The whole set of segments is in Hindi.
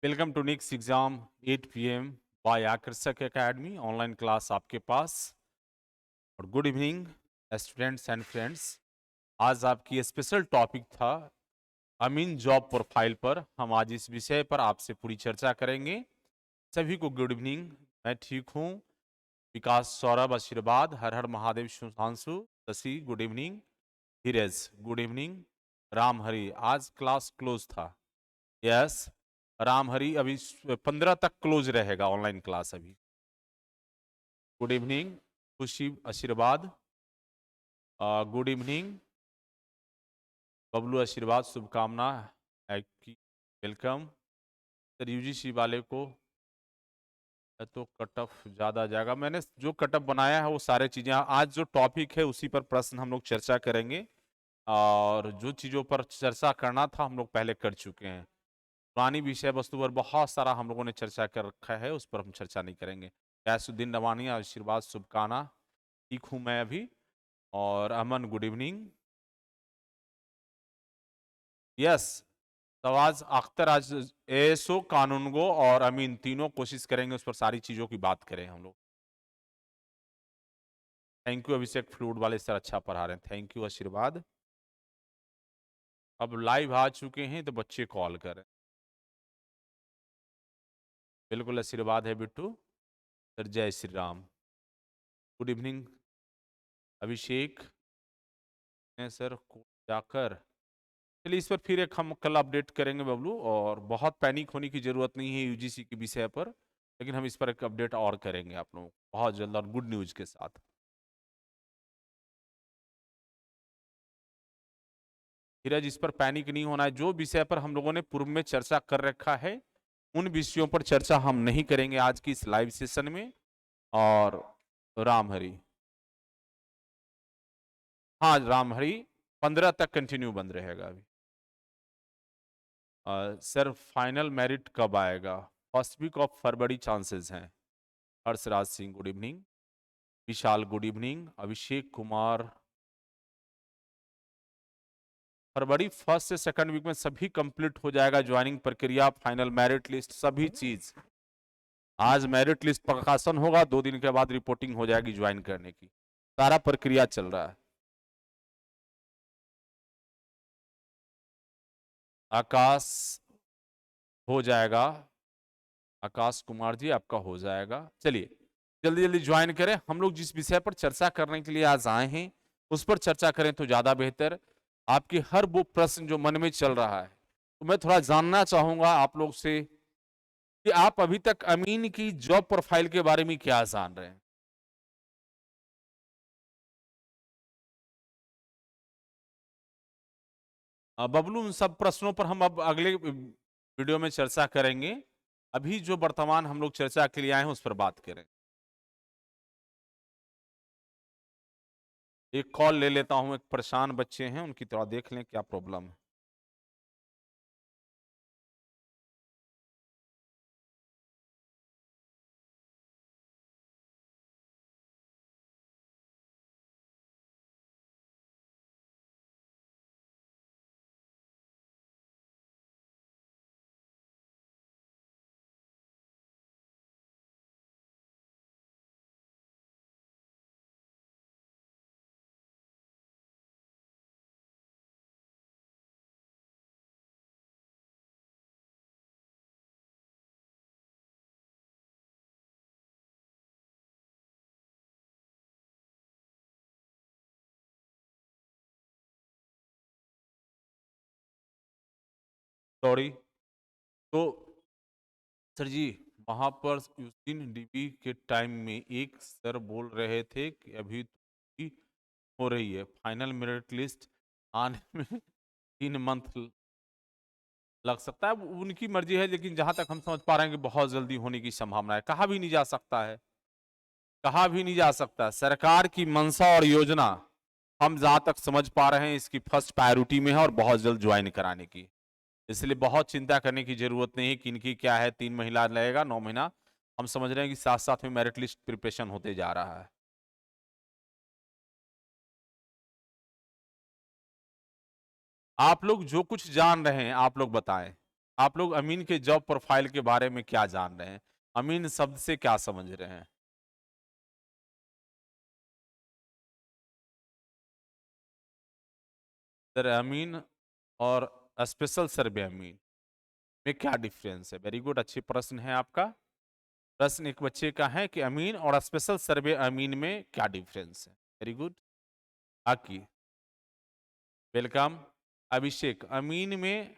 Welcome to next exam 8 PM by Aakarshak academy online class आपके पास। और good evening students and friends. आज आपकी स्पेशल टॉपिक था अमीन जॉब प्रोफाइल पर। हम आज इस विषय पर आपसे पूरी चर्चा करेंगे। सभी को गुड इवनिंग। मैं ठीक हूँ। विकास, सौरभ, आशीर्वाद, हर हर महादेव, सुधांशु, शशि गुड इवनिंग, धीरज गुड इवनिंग, राम हरि आज क्लास क्लोज था। यस, राम हरि अभी 15 तक क्लोज रहेगा ऑनलाइन क्लास अभी। गुड इवनिंग खुशी, आशीर्वाद गुड इवनिंग, बबलू, आशीर्वाद, शुभकामना की वेलकम। सर यूजीसी वाले को तो कट ऑफ ज़्यादा जाएगा। मैंने जो कट ऑफ बनाया है वो सारे चीज़ें, आज जो टॉपिक है उसी पर प्रश्न हम लोग चर्चा करेंगे। और जो चीज़ों पर चर्चा करना था हम लोग पहले कर चुके हैं। पुरानी विषय वस्तु पर बहुत सारा हम लोगों ने चर्चा कर रखा है, उस पर हम चर्चा नहीं करेंगे। गैसुद्दीन नवानी, आशीर्वाद, शुभकामना, ठीक हूँ मैं अभी। और अमन गुड इवनिंग। यस, सवाज अख्तर आज एएसओ, कानूनगो और अमीन तीनों कोशिश करेंगे उस पर सारी चीज़ों की बात करें हम लोग। थैंक यू अभिषेक, फ्लूड वाले सर अच्छा पढ़ा रहे हैं, थैंक यू आशीर्वाद। अब लाइव आ चुके हैं तो बच्चे कॉल करें। बिल्कुल आशीर्वाद है बिट्टू सर, जय श्री राम, गुड इवनिंग अभिषेक हैं सर को जाकर। चलिए इस पर फिर एक हम कल अपडेट करेंगे बबलू, और बहुत पैनिक होने की जरूरत नहीं है यूजीसी के विषय पर, लेकिन हम इस पर एक अपडेट और करेंगे आप लोगों को बहुत जल्द और गुड न्यूज के साथ। धीरज, इस पर पैनिक नहीं होना है। जो विषय पर हम लोगों ने पूर्व में चर्चा कर रखा है उन विषयों पर चर्चा हम नहीं करेंगे आज की इस लाइव सेशन में। और राम हरि, हाँ राम हरि 15 तक कंटिन्यू बंद रहेगा अभी। सर फाइनल मेरिट कब आएगा? फर्स्ट वीक ऑफ फरवरी चांसेस हैं। Harshraj Singh good evening, Vishal good evening, Abhishek Kumar फरवरी फर्स्ट से सेकंड वीक में सभी कंप्लीट हो जाएगा। ज्वाइनिंग प्रक्रिया, फाइनल मेरिट लिस्ट, सभी चीज। आज मेरिट लिस्ट प्रकाशन होगा, 2 दिन के बाद रिपोर्टिंग हो जाएगी ज्वाइन करने की। सारा प्रक्रिया चल रहा है। आकाश हो जाएगा, आकाश कुमार जी आपका हो जाएगा। चलिए जल्दी जल्दी ज्वाइन करें। हम लोग जिस विषय पर चर्चा करने के लिए आज आए हैं उस पर चर्चा करें तो ज्यादा बेहतर। आपकी हर वो प्रश्न जो मन में चल रहा है, तो मैं थोड़ा जानना चाहूंगा आप लोग से कि आप अभी तक अमीन की जॉब प्रोफाइल के बारे में क्या जान रहे हैं। बबलू, उन सब प्रश्नों पर हम अब अगले वीडियो में चर्चा करेंगे। अभी जो वर्तमान हम लोग चर्चा के लिए आए हैं उस पर बात करें। एक कॉल ले लेता हूं, एक परेशान बच्चे हैं उनकी, थोड़ा देख लें क्या प्रॉब्लम है। सॉरी। तो सर जी, वहां पर उस दिन डीबी के टाइम में एक सर बोल रहे थे कि अभी तो हो रही है फाइनल मेरिट लिस्ट आने में 3 मंथ लग सकता है। उनकी मर्जी है, लेकिन जहां तक हम समझ पा रहे हैं कि बहुत जल्दी होने की संभावना है। कहा भी नहीं जा सकता है, कहा भी नहीं जा सकता। सरकार की मंशा और योजना हम जहां तक समझ पा रहे हैं इसकी फर्स्ट प्रायोरिटी में है और बहुत जल्द ज्वाइन कराने की। इसलिए बहुत चिंता करने की जरूरत नहीं है कि इनकी क्या है, 3 महीना लगेगा, 9 महीना। हम समझ रहे हैं कि साथ साथ में मेरिट लिस्ट प्रिपरेशन होते जा रहा है। आप लोग जो कुछ जान रहे हैं आप लोग बताएं। आप लोग अमीन के जॉब प्रोफाइल के बारे में क्या जान रहे हैं? अमीन शब्द से क्या समझ रहे हैं? सर अमीन और स्पेशल सर्वे अमीन में क्या डिफरेंस है? वेरी गुड, अच्छी प्रश्न है आपका। प्रश्न एक बच्चे का है कि अमीन और स्पेशल सर्वे अमीन में क्या डिफरेंस है। Very good. आकी, वेलकम। अभिषेक, अमीन में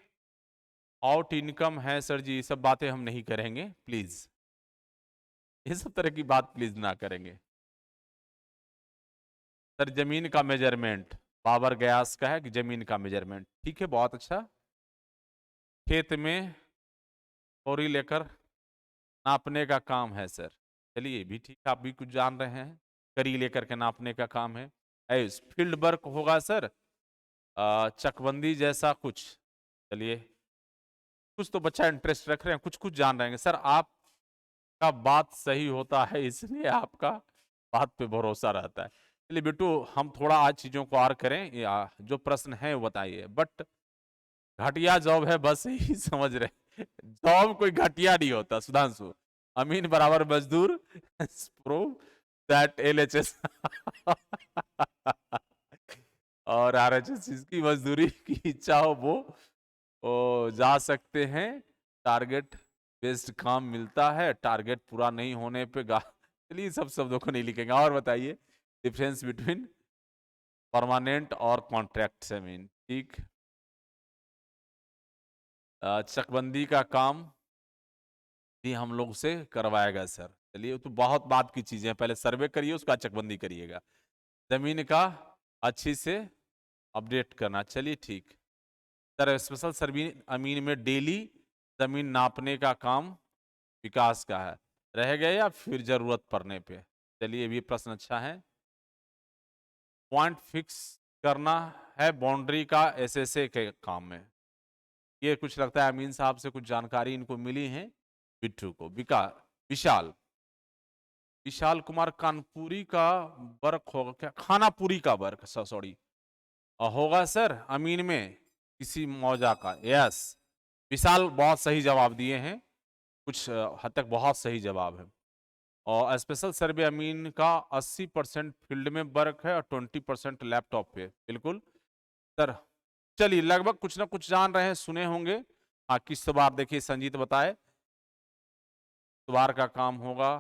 आउट इनकम है सर जी, ये सब बातें हम नहीं करेंगे प्लीज, ये सब तरह की बात प्लीज ना करेंगे। सर जमीन का मेजरमेंट, बाबर गयास का है कि जमीन का मेजरमेंट, ठीक है, बहुत अच्छा। खेत में बोरी लेकर नापने का काम है सर, चलिए भी ठीक, आप भी कुछ जान रहे हैं, करी लेकर के नापने का काम है। फील्ड वर्क होगा सर, चकबंदी जैसा कुछ, चलिए कुछ तो बच्चा इंटरेस्ट रख रहे हैं, कुछ कुछ जान रहे हैं सर। आपका बात सही होता है इसलिए आपका बात पे भरोसा रहता है। चलिए बेटू, हम थोड़ा आज चीजों को और करें, जो प्रश्न है वो बताइए। बट घटिया जॉब है बस यही समझ रहे, जॉब कोई घटिया नहीं होता सुधांशु। अमीन बराबर मजदूर, प्रूव दैट एलएचएस और आरएचएस जिसकी मजदूरी की इच्छा हो वो जा सकते हैं। टारगेट बेस्ड काम मिलता है, टारगेट पूरा नहीं होने पे चलिए सब शब्दों को नहीं लिखेंगे। और बताइए डिफरेंस बिटवीन परमानेंट और कॉन्ट्रैक्ट से मीन, ठीक। चकबंदी का काम भी हम लोग से करवाएगा सर, चलिए तो बहुत बात की चीजें हैं, पहले सर्वे करिए उसका चकबंदी करिएगा। जमीन का अच्छी से अपडेट करना, चलिए ठीक। सर स्पेशल सर्वे अमीन में डेली जमीन नापने का काम विकास का है, रह गए या फिर जरूरत पड़ने पे। चलिए ये प्रश्न अच्छा है। पॉइंट फिक्स करना है बाउंड्री का एसएसए के काम में, ये कुछ लगता है अमीन साहब से कुछ जानकारी इनको मिली है। बिट्टू को विशाल विशाल कुमार कानपुरी का वर्क होगा क्या, खानापुरी का वर्क, सॉरी होगा सर अमीन में किसी मौजा का। यस, विशाल बहुत सही जवाब दिए हैं, कुछ हद तक बहुत सही जवाब है। और स्पेशल सर्वे अमीन का 80% फील्ड में वर्क है और 20% लैपटॉप पे, बिल्कुल सर। चलिए लगभग कुछ ना कुछ जान रहे हैं, सुने होंगे। हाँ, किस बार देखिए संजीत बताए, सुधार का काम होगा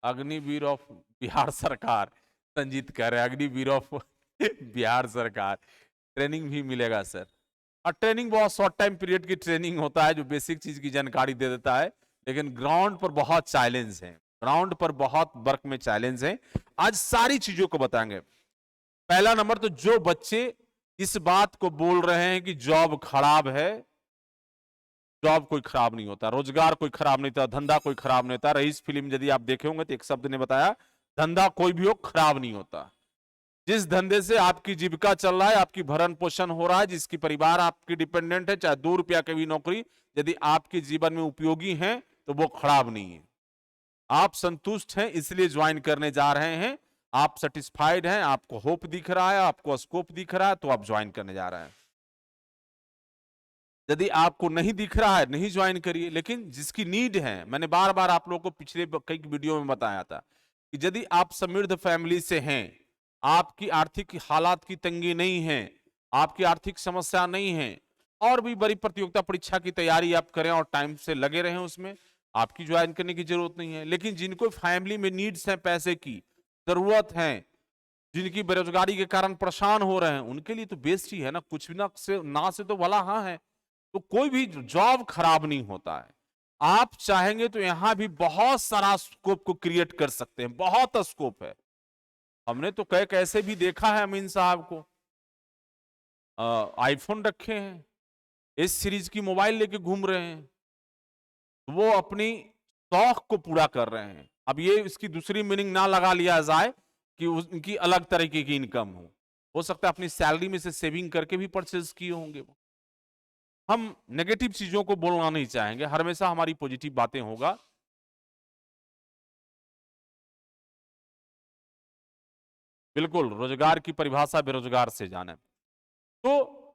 अग्निवीर ऑफ बिहार सरकार। संजीत कह रहे हैं अग्निवीर ऑफ बिहार सरकार, ट्रेनिंग भी मिलेगा सर। और ट्रेनिंग बहुत शॉर्ट टाइम पीरियड की ट्रेनिंग होता है जो बेसिक चीज की जानकारी दे देता है, लेकिन ग्राउंड पर बहुत चैलेंज है, ग्राउंड पर बहुत वर्क में चैलेंज है। आज सारी चीजों को बताएंगे। पहला नंबर तो जो बच्चे इस बात को बोल रहे हैं कि जॉब खराब है, जॉब कोई खराब नहीं होता, रोजगार कोई खराब नहीं होता, धंधा कोई खराब नहीं होता। रईस फिल्म यदि आप देखे होंगे तो एक शब्द ने बताया, धंधा कोई भी हो खराब नहीं होता। जिस धंधे से आपकी जीविका चल रहा है, आपकी भरण पोषण हो रहा है, जिसकी परिवार आपकी डिपेंडेंट है, चाहे 2 रुपया की भी नौकरी यदि आपके जीवन में उपयोगी है तो वो खराब नहीं है। आप संतुष्ट हैं इसलिए ज्वाइन करने जा रहे हैं, आप सेटिस्फाइड हैं, आपको होप दिख रहा है, आपको स्कोप दिख रहा है, तो आप ज्वाइन करने जा रहे हैं। यदि आपको नहीं दिख रहा है नहीं ज्वाइन करिए, लेकिन जिसकी नीड है, मैंने बार बार आप लोगों को पिछले कई वीडियो में बताया था कि यदि आप समृद्ध फैमिली से हैं, आपकी आर्थिक हालात की तंगी नहीं है, आपकी आर्थिक समस्या नहीं है, और भी बड़ी प्रतियोगिता परीक्षा की तैयारी आप करें और टाइम से लगे रहें उसमें, आपकी ज्वाइन करने की जरूरत नहीं है। लेकिन जिनको फैमिली में नीड्स हैं, पैसे की जरूरत है, जिनकी बेरोजगारी के कारण परेशान हो रहे हैं, उनके लिए तो बेस्ट ही है ना, कुछ भी ना से तो भला हाँ है। तो कोई भी जॉब खराब नहीं होता है। आप चाहेंगे तो यहां भी बहुत सारा स्कोप को क्रिएट कर सकते हैं, बहुत स्कोप है। हमने तो कैसे भी देखा है अमीन साहब को, आईफोन रखे हैं, इस सीरीज की मोबाइल लेके घूम रहे हैं, वो अपनी शौक को पूरा कर रहे हैं। अब ये इसकी दूसरी मीनिंग ना लगा लिया जाए कि उनकी अलग तरीके की इनकम हो सकता है अपनी सैलरी में से सेविंग करके भी परचेज किए होंगे वो। हम नेगेटिव चीजों को बोलना नहीं चाहेंगे, हमेशा हमारी पॉजिटिव बातें होगा। बिल्कुल, रोजगार की परिभाषा बेरोजगार से जाने। तो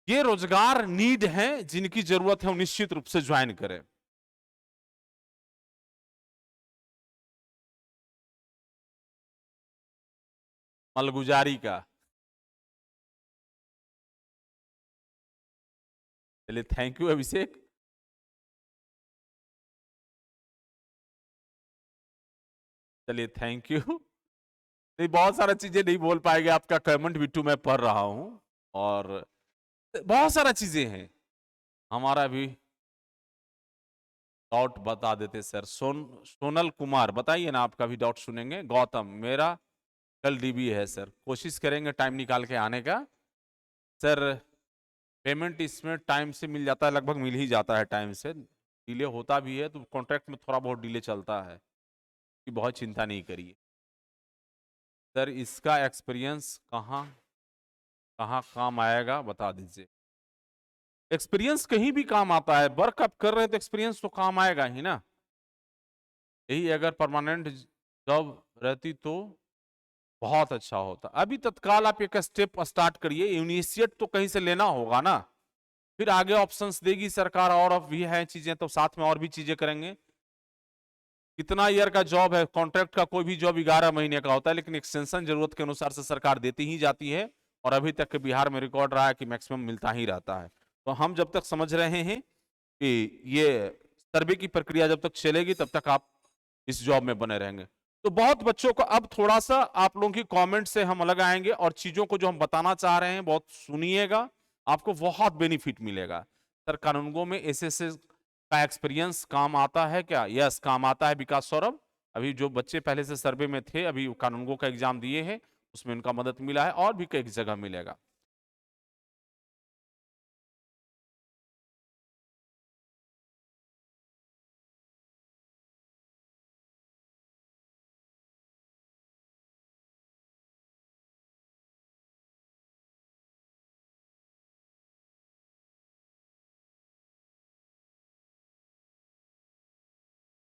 ये रोजगार नीड है, जिनकी जरूरत है वो निश्चित रूप से ज्वाइन करें। मलगुजारी का, चलिए थैंक यू अभिषेक। चलिए थैंक यू। नहीं, बहुत सारा चीजें नहीं बोल पाएंगे, आपका कमेंट बिट्टू मैं पढ़ रहा हूं, और बहुत सारा चीजें हैं। हमारा भी डाउट बता देते सर। सोनल कुमार बताइए ना, आपका भी डाउट सुनेंगे। गौतम, मेरा कल डीबी है सर, कोशिश करेंगे टाइम निकाल के आने का। सर पेमेंट इसमें टाइम से मिल जाता है, लगभग मिल ही जाता है टाइम से। डिले होता भी है तो कॉन्ट्रैक्ट में थोड़ा बहुत डिले चलता है, कि बहुत चिंता नहीं करिए। सर इसका एक्सपीरियंस कहाँ कहाँ काम आएगा बता दीजिए। एक्सपीरियंस कहीं भी काम आता है, वर्क आप कर रहे हैं तो एक्सपीरियंस तो काम आएगा ही ना। यही अगर परमानेंट जॉब रहती तो बहुत अच्छा होता। अभी तत्काल आप एक स्टेप स्टार्ट करिए, इनिशिएट तो कहीं से लेना होगा ना, फिर आगे ऑप्शंस देगी सरकार, और अब भी है चीजें तो साथ में और भी चीजें करेंगे। कितना ईयर का जॉब है, कॉन्ट्रैक्ट का कोई भी जॉब 11 महीने का होता है, लेकिन एक्सटेंशन जरूरत के अनुसार से सरकार देती ही जाती है, और अभी तक के बिहार में रिकॉर्ड रहा है कि मैक्सिमम मिलता ही रहता है। तो हम जब तक समझ रहे हैं कि ये सर्वे की प्रक्रिया जब तक चलेगी तब तक आप इस जॉब में बने रहेंगे। तो बहुत बच्चों को अब थोड़ा सा आप लोगों की कमेंट से हम अलग आएंगे, और चीजों को जो हम बताना चाह रहे हैं बहुत सुनिएगा, आपको बहुत बेनिफिट मिलेगा। सर कानूनगो में एसएससी का एक्सपीरियंस काम आता है क्या? यस, काम आता है विकास सौरभ। अभी जो बच्चे पहले से सर्वे में थे, अभी कानूनगो का एग्जाम दिए हैं, उसमें उनका मदद मिला है, और भी कई जगह मिलेगा।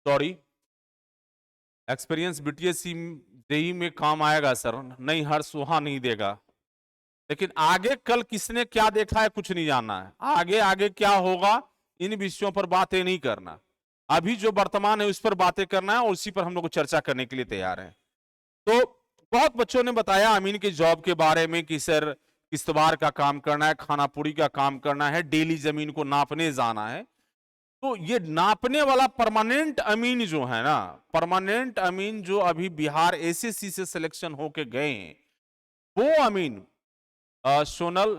सॉरी, एक्सपीरियंस बीटीएससी जेई में काम आएगा सर? नहीं, हर सुहा नहीं देगा, लेकिन आगे कल किसने क्या देखा है कुछ नहीं जानना है। आगे आगे क्या होगा इन विषयों पर बातें नहीं करना, अभी जो वर्तमान है उस पर बातें करना है, और उसी पर हम लोग चर्चा करने के लिए तैयार हैं। तो बहुत बच्चों ने बताया अमीन के जॉब के बारे में कि सर किश्तवाड़ का काम करना है, खानापुरी का काम करना है, डेली जमीन को नापने जाना है। तो ये नापने वाला परमानेंट अमीन जो है ना, परमानेंट अमीन जो अभी बिहार एसएससी से सिलेक्शन होके गए हैं, वो अमीन सोनल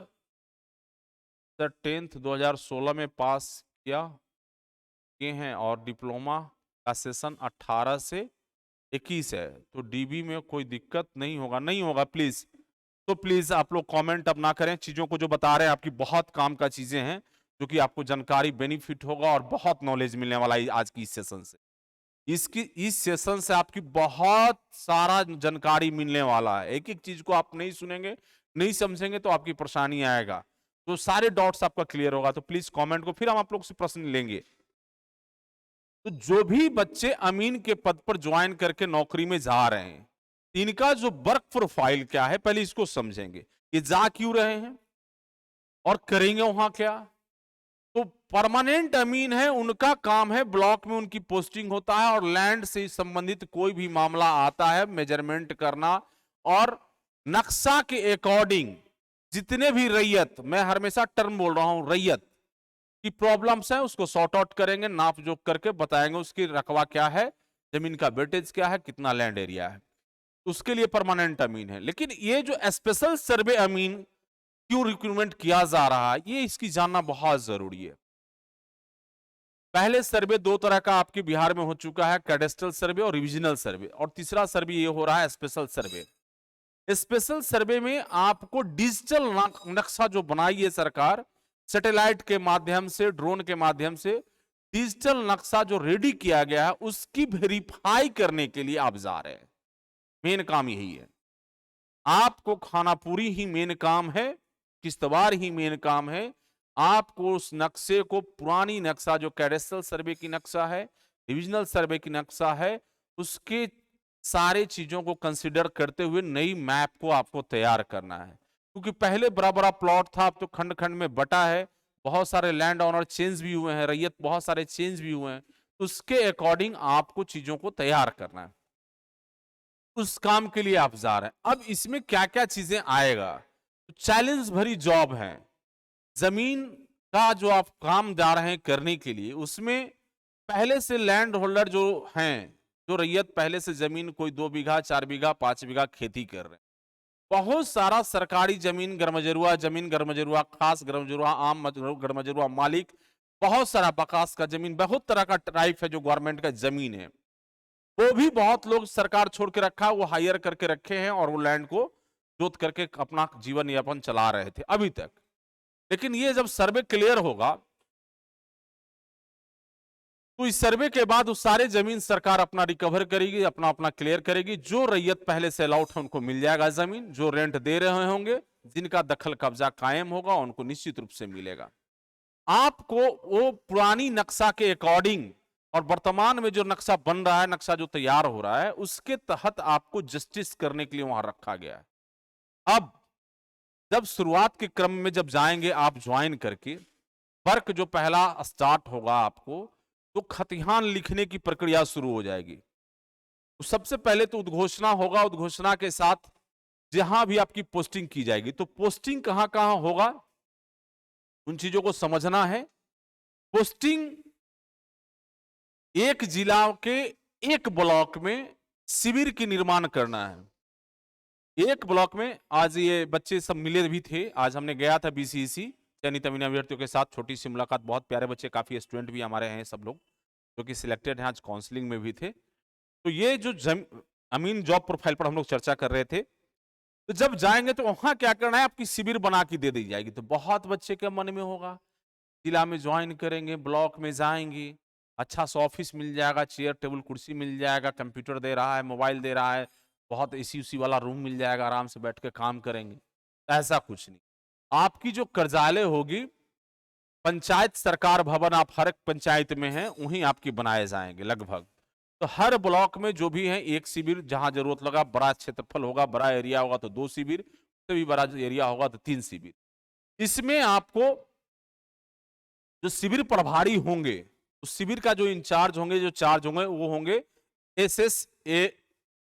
सर 10th 2016 में पास किया किए हैं, और डिप्लोमा का सेशन 18 से 21 है, तो डीबी में कोई दिक्कत नहीं होगा। नहीं होगा प्लीज, तो प्लीज आप लोग कमेंट अब ना करें। चीजों को जो बता रहे हैं आपकी बहुत काम का चीजें हैं, जो कि आपको जानकारी बेनिफिट होगा, और बहुत नॉलेज मिलने वाला है आज की इस सेशन से। इस सेशन से आपकी बहुत सारा जानकारी मिलने वाला है। एक एक चीज को आप नहीं सुनेंगे, नहीं समझेंगे तो आपकी परेशानी आएगा, तो सारे डाउट्स आपका क्लियर होगा। तो प्लीज कमेंट को, फिर हम आप लोग से प्रश्न लेंगे। तो जो भी बच्चे अमीन के पद पर ज्वाइन करके नौकरी में जा रहे हैं, इनका जो वर्क प्रोफाइल क्या है पहले इसको समझेंगे। ये जा क्यों रहे हैं और करेंगे वहां क्या। तो परमानेंट अमीन है, उनका काम है ब्लॉक में उनकी पोस्टिंग होता है, और लैंड से संबंधित कोई भी मामला आता है मेजरमेंट करना, और नक्शा के अकॉर्डिंग जितने भी रैयत, मैं हमेशा टर्म बोल रहा हूं, रैयत की प्रॉब्लम्स है उसको सॉर्ट आउट करेंगे, नाप जोक करके बताएंगे उसकी रकबा क्या है, जमीन का वेटेज क्या है, कितना लैंड एरिया है। उसके लिए परमानेंट अमीन है। लेकिन ये जो स्पेशल सर्वे अमीन क्यों रिक्रूटमेंट किया जा रहा है, ये इसकी जानना बहुत जरूरी है। पहले सर्वे दो तरह का आपके बिहार में हो चुका है, कैडेस्ट्रल सर्वे और रिविजनल सर्वे, और तीसरा सर्वे ये हो रहा है स्पेशल सर्वे। स्पेशल सर्वे में आपको डिजिटल नक्शा जो बनाई है सरकार, सैटेलाइट के माध्यम से, ड्रोन के माध्यम से डिजिटल नक्शा जो रेडी किया गया है, उसकी वेरीफाई करने के लिए आप जा रहे हैं। मेन काम यही है, आपको खानापुरी ही मेन काम है, किश्तवाड़ ही मेन काम है। आपको उस नक्शे को, पुरानी नक्शा जो कैडेस्ट्रल सर्वे की नक्शा है, डिविजनल सर्वे की नक्शा है, उसके सारे चीजों को कंसिडर करते हुए नई मैप को आपको तैयार करना है। क्योंकि पहले बड़ा बड़ा प्लॉट था, अब तो खंड खंड में बटा है, बहुत सारे लैंड ओनर चेंज भी हुए हैं, रैयत बहुत सारे चेंज भी हुए हैं, तो उसके अकॉर्डिंग आपको चीजों को तैयार करना है, उस काम के लिए आप जा रहे हैं। अब इसमें क्या क्या चीजें आएगा, चैलेंज भरी जॉब है, जमीन का जो आप काम जा रहे हैं करने के लिए, उसमें पहले से लैंड होल्डर जो हैं, जो रैयत पहले से जमीन कोई 2 बीघा 4 बीघा 5 बीघा खेती कर रहे हैं, बहुत सारा सरकारी जमीन गरमजरुआ, खास गरमजरुआ, आम गरमजरुआ मालिक, बहुत सारा बकास का जमीन, बहुत तरह का टाइप है जो गवर्नमेंट का जमीन है, वो भी बहुत लोग सरकार छोड़ के रखा, वो हायर करके रखे हैं और वो लैंड को जोत करके अपना जीवन यापन चला रहे थे अभी तक। लेकिन ये जब सर्वे क्लियर होगा, तो इस सर्वे के बाद उस सारे जमीन सरकार अपना रिकवर करेगी, अपना अपना क्लियर करेगी, जो रैयत पहले से अलॉट है उनको मिल जाएगा जमीन, जो रेंट दे रहे होंगे, जिनका दखल कब्जा कायम होगा उनको निश्चित रूप से मिलेगा। आपको वो पुरानी नक्शा के अकॉर्डिंग और वर्तमान में जो नक्शा बन रहा है, नक्शा जो तैयार हो रहा है, उसके तहत आपको जस्टिस करने के लिए वहां रखा गया है। अब जब शुरुआत के क्रम में जब जाएंगे आप ज्वाइन करके, वर्क जो पहला स्टार्ट होगा आपको, तो खतिहान लिखने की प्रक्रिया शुरू हो जाएगी। तो सबसे पहले तो उद्घोषणा होगा, उद्घोषणा के साथ जहां भी आपकी पोस्टिंग की जाएगी, तो पोस्टिंग कहां कहां होगा उन चीजों को समझना है। पोस्टिंग एक जिला के एक ब्लॉक में शिविर की निर्माण करना है। एक ब्लॉक में आज ये बच्चे सब मिले भी थे, आज हमने गया था बीसीईसी चयनित अभ्यर्थियों के साथ, छोटी सी मुलाकात, बहुत प्यारे बच्चे, काफी स्टूडेंट भी हमारे हैं सब लोग जो कि सिलेक्टेड हैं, आज काउंसलिंग में भी थे। तो ये जो अमीन जॉब प्रोफाइल पर हम लोग चर्चा कर रहे थे, तो जब जाएंगे तो वहां क्या करना है, आपकी शिविर बना के दे दी जाएगी। तो बहुत बच्चे के मन में होगा, जिला में ज्वाइन करेंगे, ब्लॉक में जाएंगे, अच्छा सा ऑफिस मिल जाएगा, चेयर टेबल कुर्सी मिल जाएगा, कंप्यूटर दे रहा है, मोबाइल दे रहा है, बहुत एसी उसी वाला रूम मिल जाएगा, आराम से बैठ के काम करेंगे। ऐसा कुछ नहीं, आपकी जो कार्यालय होगी, पंचायत सरकार भवन आप हर एक पंचायत में हैं, वहीं आपकी बनाए जाएंगे लगभग। तो हर ब्लॉक में जो भी है एक शिविर, जहां जरूरत लगा, बड़ा क्षेत्रफल होगा, बड़ा एरिया होगा तो 2 शिविर, तो भी बड़ा एरिया होगा तो 3 शिविर। इसमें आपको जो शिविर प्रभारी होंगे, उस शिविर का जो इंचार्ज होंगे, जो चार्ज होंगे, वो होंगे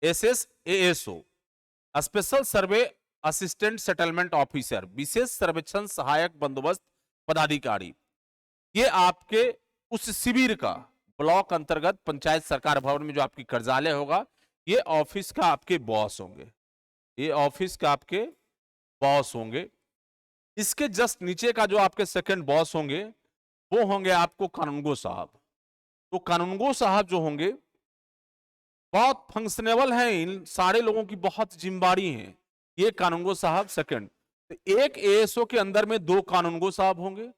एसएसएएसओ, स्पेशल सर्वे असिस्टेंट सेटलमेंट ऑफिसर, विशेष सर्वेक्षण सहायक बंदोबस्त पदाधिकारी। ये आपके उस शिविर का ब्लॉक अंतर्गत पंचायत सरकार भवन में जो आपकी कार्यालय होगा, ये ऑफिस का आपके बॉस होंगे, ये ऑफिस का आपके बॉस होंगे। इसके जस्ट नीचे का जो आपके सेकंड बॉस होंगे, वो होंगे आपको कानूनगो साहब। तो कानूनगो साहब जो होंगे बहुत फंक्शनेबल हैं, इन सारे लोगों की बहुत जिम्मेदारी है। ये कानूनगो साहब सेकंड, तो एक एएसओ के अंदर में 2 कानूनगो साहब होंगे,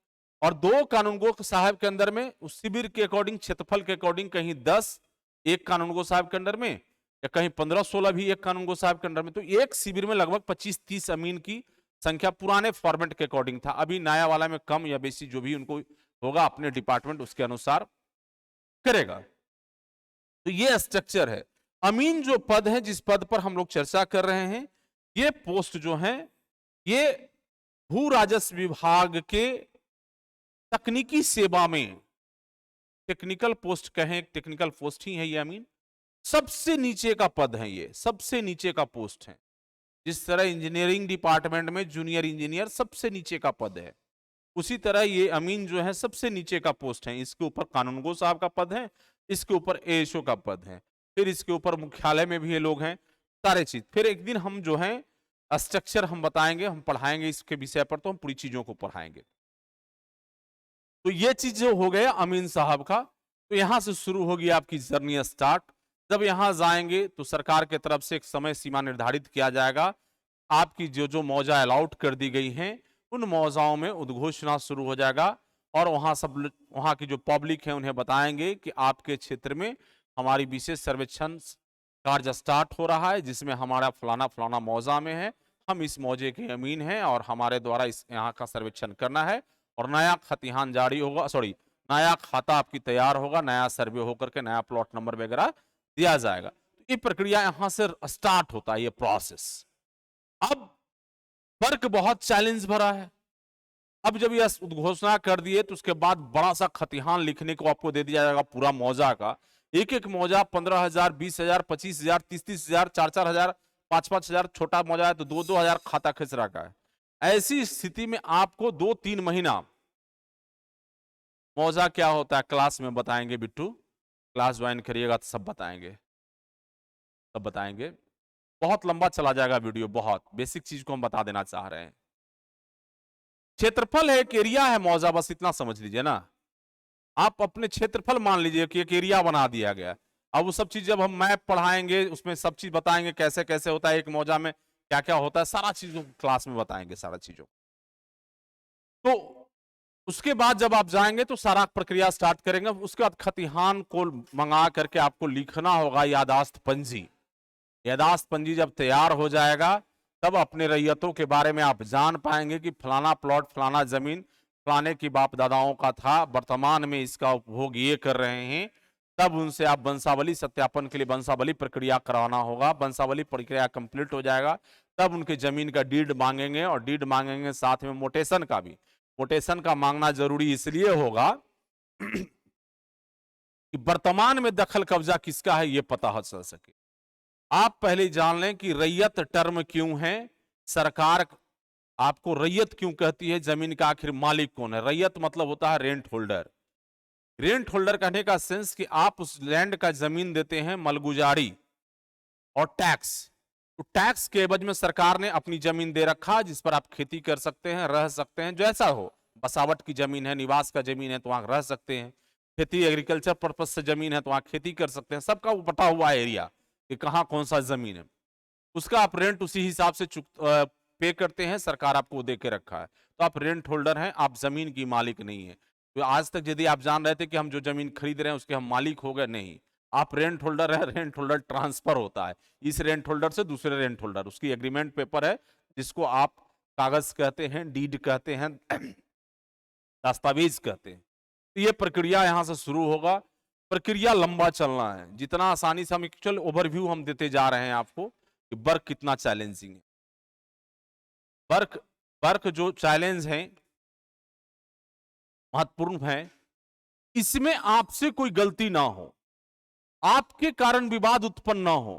और 2 कानूनगो साहब के अंदर में उस शिविर के अकॉर्डिंग, क्षेत्रफल के अकॉर्डिंग, कहीं 10 एक कानूनगो साहब के अंदर में, या कहीं 15-16 भी एक कानूनगो साहब के अंदर में। तो एक शिविर में लगभग 25-30 अमीन की संख्या पुराने फॉर्मेट के अकॉर्डिंग था, अभी नया वाला में कम या बेसी जो भी उनको होगा अपने डिपार्टमेंट उसके अनुसार करेगा। तो ये स्ट्रक्चर है। अमीन जो पद है, जिस पद पर हम लोग चर्चा कर रहे हैं, ये पोस्ट जो है, ये भू राजस्व विभाग के तकनीकी सेवा में, टेक्निकल पोस्ट कहें, टेक्निकल पोस्ट ही है ये अमीन, सबसे नीचे का पद है, ये सबसे नीचे का पोस्ट है। जिस तरह इंजीनियरिंग डिपार्टमेंट में जूनियर इंजीनियर सबसे नीचे का पद है, उसी तरह ये अमीन जो है सबसे नीचे का पोस्ट है। इसके ऊपर कानूनगो साहब का पद है, इसके ऊपर एएसओ का पद है, फिर इसके ऊपर मुख्यालय में भी ये लोग हैं, सारे चीज। फिर एक दिन हम जो है स्ट्रक्चर हम बताएंगे, हम पढ़ाएंगे इसके विषय पर, तो हम पूरी चीजों को पढ़ाएंगे। तो ये चीज जो हो गया अमीन साहब का, तो यहां से शुरू होगी आपकी जर्नी स्टार्ट। जब यहां जाएंगे तो सरकार की तरफ से एक समय सीमा निर्धारित किया जाएगा, आपकी जो जो मौजा अलाउट कर दी गई हैं, उन मौजाओं में उद्घोषणा शुरू हो जाएगा, और वहां की जो पब्लिक है उन्हें बताएंगे कि आपके क्षेत्र में हमारी विशेष सर्वेक्षण कार्य स्टार्ट हो रहा है, जिसमें हमारा फलाना फलाना मौजा में है, हम इस मौजे के अमीन हैं और हमारे द्वारा इस यहाँ का सर्वेक्षण करना है, और नया खतिहान जारी होगा, सॉरी नया खाता आपकी तैयार होगा, नया सर्वे होकर के नया प्लॉट नंबर वगैरह दिया जाएगा। ये प्रक्रिया यहां से स्टार्ट होता है, ये प्रोसेस। अब वर्क बहुत चैलेंज भरा है। अब जब यह घोषणा कर दिए तो उसके बाद बड़ा सा खतिहान लिखने को आपको दे दिया जाएगा पूरा मौजा का। एक एक मौजा 15,000, 20,000, 25,000, 30,000, 4,000, 5,000, छोटा मौजा है तो 2,000 खाता खसरा का है। ऐसी स्थिति में आपको 2-3 महीना मौजा क्या होता है क्लास में बताएंगे बिट्टू, क्लास ज्वाइन करिएगा तो सब बताएंगे, सब बताएंगे। बहुत लंबा चला जाएगा वीडियो, बहुत बेसिक चीज को हम बता देना चाह रहे हैं। क्षेत्रफल है, एक एरिया है मौजा, बस इतना समझ लीजिए ना। आप अपने क्षेत्रफल मान लीजिए कि एक एरिया बना दिया गया। अब वो सब चीज जब हम मैप पढ़ाएंगे उसमें सब चीज बताएंगे कैसे कैसे होता है, एक मौजा में क्या क्या होता है, सारा चीजों क्लास में बताएंगे सारा चीजों। तो उसके बाद जब आप जाएंगे तो सारा प्रक्रिया स्टार्ट करेंगे। उसके बाद खतिहान को मंगा करके आपको लिखना होगा यादाश्त पंजी। यादाश्त पंजी जब तैयार हो जाएगा तब अपने रैयतों के बारे में आप जान पाएंगे कि फलाना प्लॉट, फलाना जमीन फलाने की बाप दादाओं का था, वर्तमान में इसका उपभोग ये कर रहे हैं। तब उनसे आप वंशावली सत्यापन के लिए वंशावली प्रक्रिया करवाना होगा। वंशावली प्रक्रिया कंप्लीट हो जाएगा तब उनके जमीन का डीड मांगेंगे, और डीड मांगेंगे साथ में मोटेशन का भी। मोटेशन का मांगना जरूरी इसलिए होगा कि वर्तमान में दखल कब्जा किसका है ये पता चल सके। आप पहले जान लें कि रैयत टर्म क्यों है, सरकार आपको रैयत क्यों कहती है, जमीन का आखिर मालिक कौन है। रैयत मतलब होता है रेंट होल्डर। रेंट होल्डर कहने का सेंस कि आप उस लैंड का जमीन देते हैं मलगुजारी और टैक्स। तो टैक्स के एवज में सरकार ने अपनी जमीन दे रखा जिस पर आप खेती कर सकते हैं, रह सकते हैं, जैसा हो। बसावट की जमीन है, निवास का जमीन है तो वहां रह सकते हैं। खेती एग्रीकल्चर पर्पज से जमीन है तो वहां खेती कर सकते हैं। सबका वो बटा हुआ एरिया कि कहाँ कौन सा जमीन है, उसका आप रेंट उसी हिसाब से पे करते हैं। सरकार आपको दे के रखा है तो आप रेंट होल्डर हैं, आप जमीन की मालिक नहीं है। तो आज तक यदि आप जान रहे थे कि हम जो जमीन खरीद रहे हैं उसके हम मालिक हो गए, नहीं, आप रेंट होल्डर है। रेंट होल्डर ट्रांसफर होता है इस रेंट होल्डर से दूसरे रेंट होल्डर, उसकी एग्रीमेंट पेपर है जिसको आप कागज कहते हैं, डीड कहते हैं, दस्तावेज कहते हैं। तो ये प्रक्रिया यहां से शुरू होगा। प्रक्रिया लंबा चलना है, जितना आसानी से हम एक्चुअल ओवरव्यू हम देते जा रहे हैं आपको कि वर्क कितना चैलेंजिंग है। वर्क वर्क जो चैलेंज है महत्वपूर्ण है, इसमें आपसे कोई गलती ना हो, आपके कारण विवाद उत्पन्न ना हो,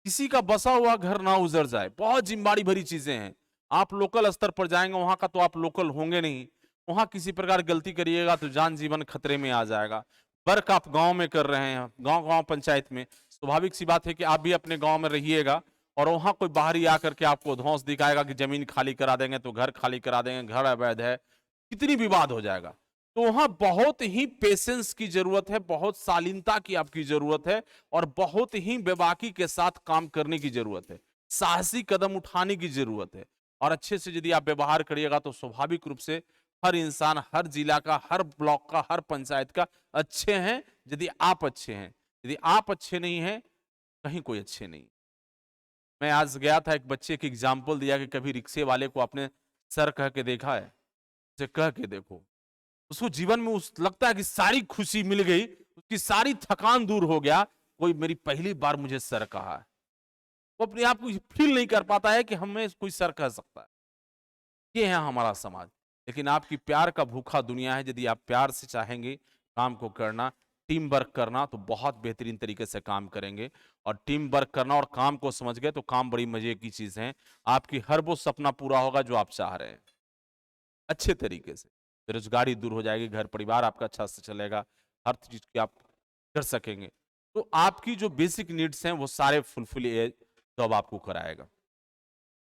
किसी का बसा हुआ घर ना उजड़ जाए, बहुत जिम्मेदारी भरी चीजें हैं। आप लोकल स्तर पर जाएंगे, वहां का तो आप लोकल होंगे नहीं, वहां किसी प्रकार गलती करिएगा तो जान जीवन खतरे में आ जाएगा। वर्क आप गांव में कर रहे हैं, गांव गांव पंचायत में, स्वाभाविक सी बात है कि आप भी अपने गांव में रहिएगा और वहां कोई बाहरी आकर के आपको धौंस दिखाएगा कि जमीन खाली करा देंगे तो घर खाली करा देंगे, घर अवैध है, कितनी विवाद हो जाएगा। तो वहां बहुत ही पेशेंस की जरूरत है, बहुत शालीनता की आपकी जरूरत है, और बहुत ही बेबाकी के साथ काम करने की जरूरत है, साहसी कदम उठाने की जरूरत है। और अच्छे से यदि आप व्यवहार करिएगा तो स्वाभाविक रूप से हर इंसान, हर जिला का, हर ब्लॉक का, हर पंचायत का अच्छे हैं यदि आप अच्छे हैं। यदि आप अच्छे नहीं हैं, कहीं कोई अच्छे नहीं। मैं आज गया था, एक बच्चे की एग्जाम्पल दिया कि कभी रिक्शे वाले को आपने सर कह के देखा है, उसे कह के देखो, उसको जीवन में उस लगता है कि सारी खुशी मिल गई, उसकी सारी थकान दूर हो गया। कोई मेरी पहली बार मुझे सर कहा है, वो अपने आप को फील नहीं कर पाता है कि हमें कोई सर कह सकता है। ये है हमारा समाज। लेकिन आपकी प्यार का भूखा दुनिया है, यदि आप प्यार से चाहेंगे काम को करना, टीम वर्क करना, तो बहुत बेहतरीन तरीके से काम करेंगे। और टीम वर्क करना और काम को समझ गए तो काम बड़ी मजे की चीज है। आपकी हर वो सपना पूरा होगा जो आप चाह रहे हैं अच्छे तरीके से। बेरोजगारी दूर हो जाएगी, घर परिवार आपका अच्छा से चलेगा, हर चीज की आप कर सकेंगे। तो आपकी जो बेसिक नीड्स हैं वो सारे फुलफिल जॉब आपको कराएगा।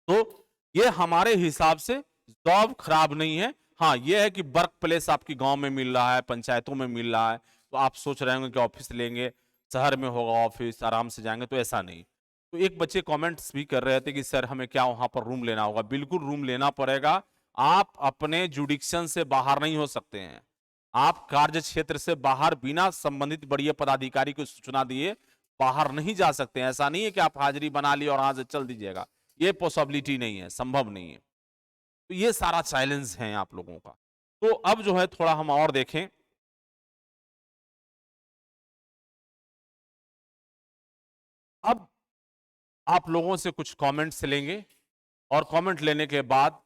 तो ये हमारे हिसाब से जॉब खराब नहीं है। हाँ, ये है कि वर्क प्लेस आपकी गांव में मिल रहा है, पंचायतों में मिल रहा है, तो आप सोच रहे होंगे कि ऑफिस लेंगे, शहर में होगा ऑफिस, आराम से जाएंगे, तो ऐसा नहीं। तो एक बच्चे कमेंट्स भी कर रहे थे कि सर हमें क्या वहां पर रूम लेना होगा। बिल्कुल रूम लेना पड़ेगा। आप अपने जुडिक्शन से बाहर नहीं हो सकते हैं। आप कार्य क्षेत्र से बाहर बिना संबंधित बड़े पदाधिकारी को सूचना दिए बाहर नहीं जा सकते हैं। ऐसा नहीं है कि आप हाजिरी बना ली और आज चल दीजिएगा, ये पॉसिबिलिटी नहीं है, संभव नहीं है। तो ये सारा चैलेंज है आप लोगों का। तो अब जो है थोड़ा हम और देखें। अब आप लोगों से कुछ कमेंट्स लेंगे और कमेंट लेने के बाद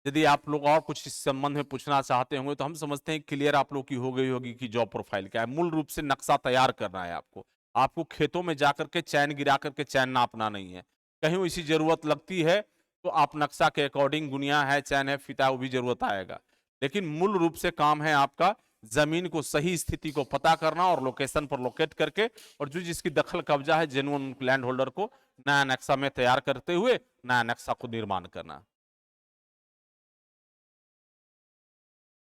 यदि आप लोग और कुछ इस संबंध में पूछना चाहते होंगे तो हम समझते हैं क्लियर आप लोग की हो गई होगी कि जॉब प्रोफाइल क्या है। मूल रूप से नक्शा तैयार करना है आपको। आपको खेतों में जाकर के चैन गिरा करके चैन नापना नहीं है। कहीं ऐसी जरूरत लगती है तो आप नक्शा के अकॉर्डिंग, गुनिया है, चैन है, फीता है, वो भी जरूरत आएगा। लेकिन मूल रूप से काम है आपका जमीन को सही स्थिति को पता करना और लोकेशन पर लोकेट करके, और जो जिसकी दखल कब्जा है जेन्युइन लैंड होल्डर को नया नक्शा में तैयार करते हुए नया नक्शा को निर्माण करना।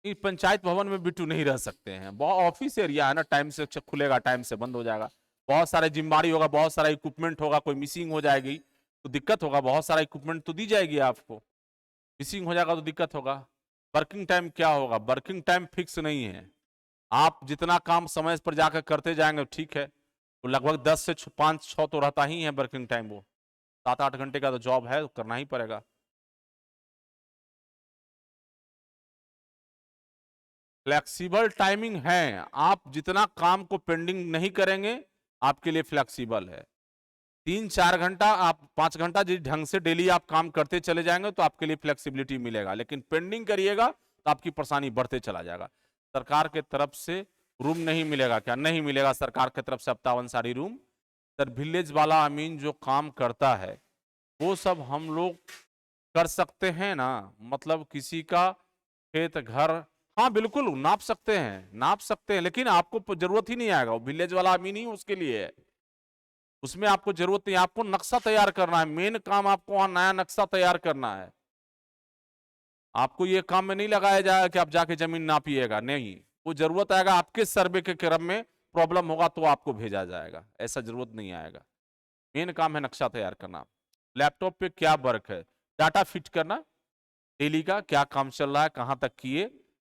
नहीं, पंचायत भवन में बिट्टू नहीं रह सकते हैं। बहुत ऑफिस एरिया है ना, टाइम से खुलेगा, टाइम से बंद हो जाएगा। बहुत सारे जिम्मेदारी होगा, बहुत सारा इक्विपमेंट होगा, कोई मिसिंग हो जाएगी तो दिक्कत होगा। बहुत सारा इक्विपमेंट तो दी जाएगी आपको, मिसिंग हो जाएगा तो दिक्कत होगा। वर्किंग टाइम क्या होगा? वर्किंग टाइम फिक्स नहीं है। आप जितना काम समय पर जाकर करते जाएंगे ठीक है, तो लगभग 10 से 5-6 तो रहता ही है वर्किंग टाइम। वो 7-8 घंटे का तो जॉब है, तो करना ही पड़ेगा। फ्लेक्सिबल टाइमिंग है। आप जितना काम को पेंडिंग नहीं करेंगे आपके लिए फ्लेक्सिबल है। 3-4 घंटा, आप 5 घंटा जिस ढंग से डेली आप काम करते चले जाएंगे तो आपके लिए फ्लेक्सिबिलिटी मिलेगा। लेकिन पेंडिंग करिएगा तो आपकी परेशानी बढ़ते चला जाएगा। सरकार के तरफ से रूम नहीं मिलेगा क्या? नहीं मिलेगा सरकार की तरफ से 57 सारी रूम। सर विलेज वाला अमीन जो काम करता है वो सब हम लोग कर सकते हैं ना। मतलब किसी का खेत, घर, हाँ बिल्कुल नाप सकते हैं, नाप सकते हैं, लेकिन आपको जरूरत ही नहीं आएगा। वो विलेज वाला अमीन ही उसके लिए है। उसमें आपको जरूरत नहीं, आपको नक्शा तैयार करना है। मेन काम आपको वहां नया नक्शा तैयार करना है। आपको ये काम में नहीं लगाया जाएगा कि आप जाके जमीन नापिएगा, नहीं। वो जरूरत आएगा आपके सर्वे के क्रम में प्रॉब्लम होगा तो आपको भेजा जाएगा, ऐसा जरूरत नहीं आएगा। मेन काम है नक्शा तैयार करना। लैपटॉप पे क्या वर्क है? डाटा फिट करना, डेली का क्या काम चल रहा है, कहां तक किए।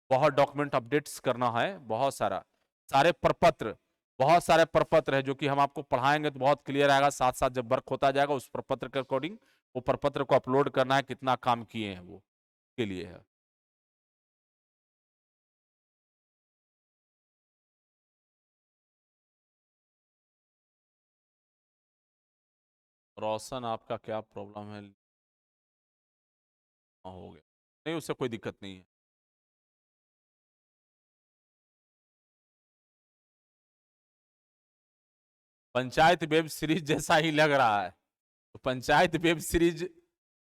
बहुत डॉक्यूमेंट अपडेट्स करना है, बहुत सारा, सारे प्रपत्र, बहुत सारे प्रपत्र है जो कि हम आपको पढ़ाएंगे तो बहुत क्लियर आएगा। साथ साथ जब वर्क होता जाएगा उस प्रपत्र के अकॉर्डिंग वो प्रपत्र को अपलोड करना है, कितना काम किए हैं वो के लिए है। रोशन आपका क्या प्रॉब्लम है? हाँ, हो गया, नहीं उससे कोई दिक्कत नहीं है। पंचायत वेब सीरीज जैसा ही लग रहा है। तो पंचायत वेब सीरीज,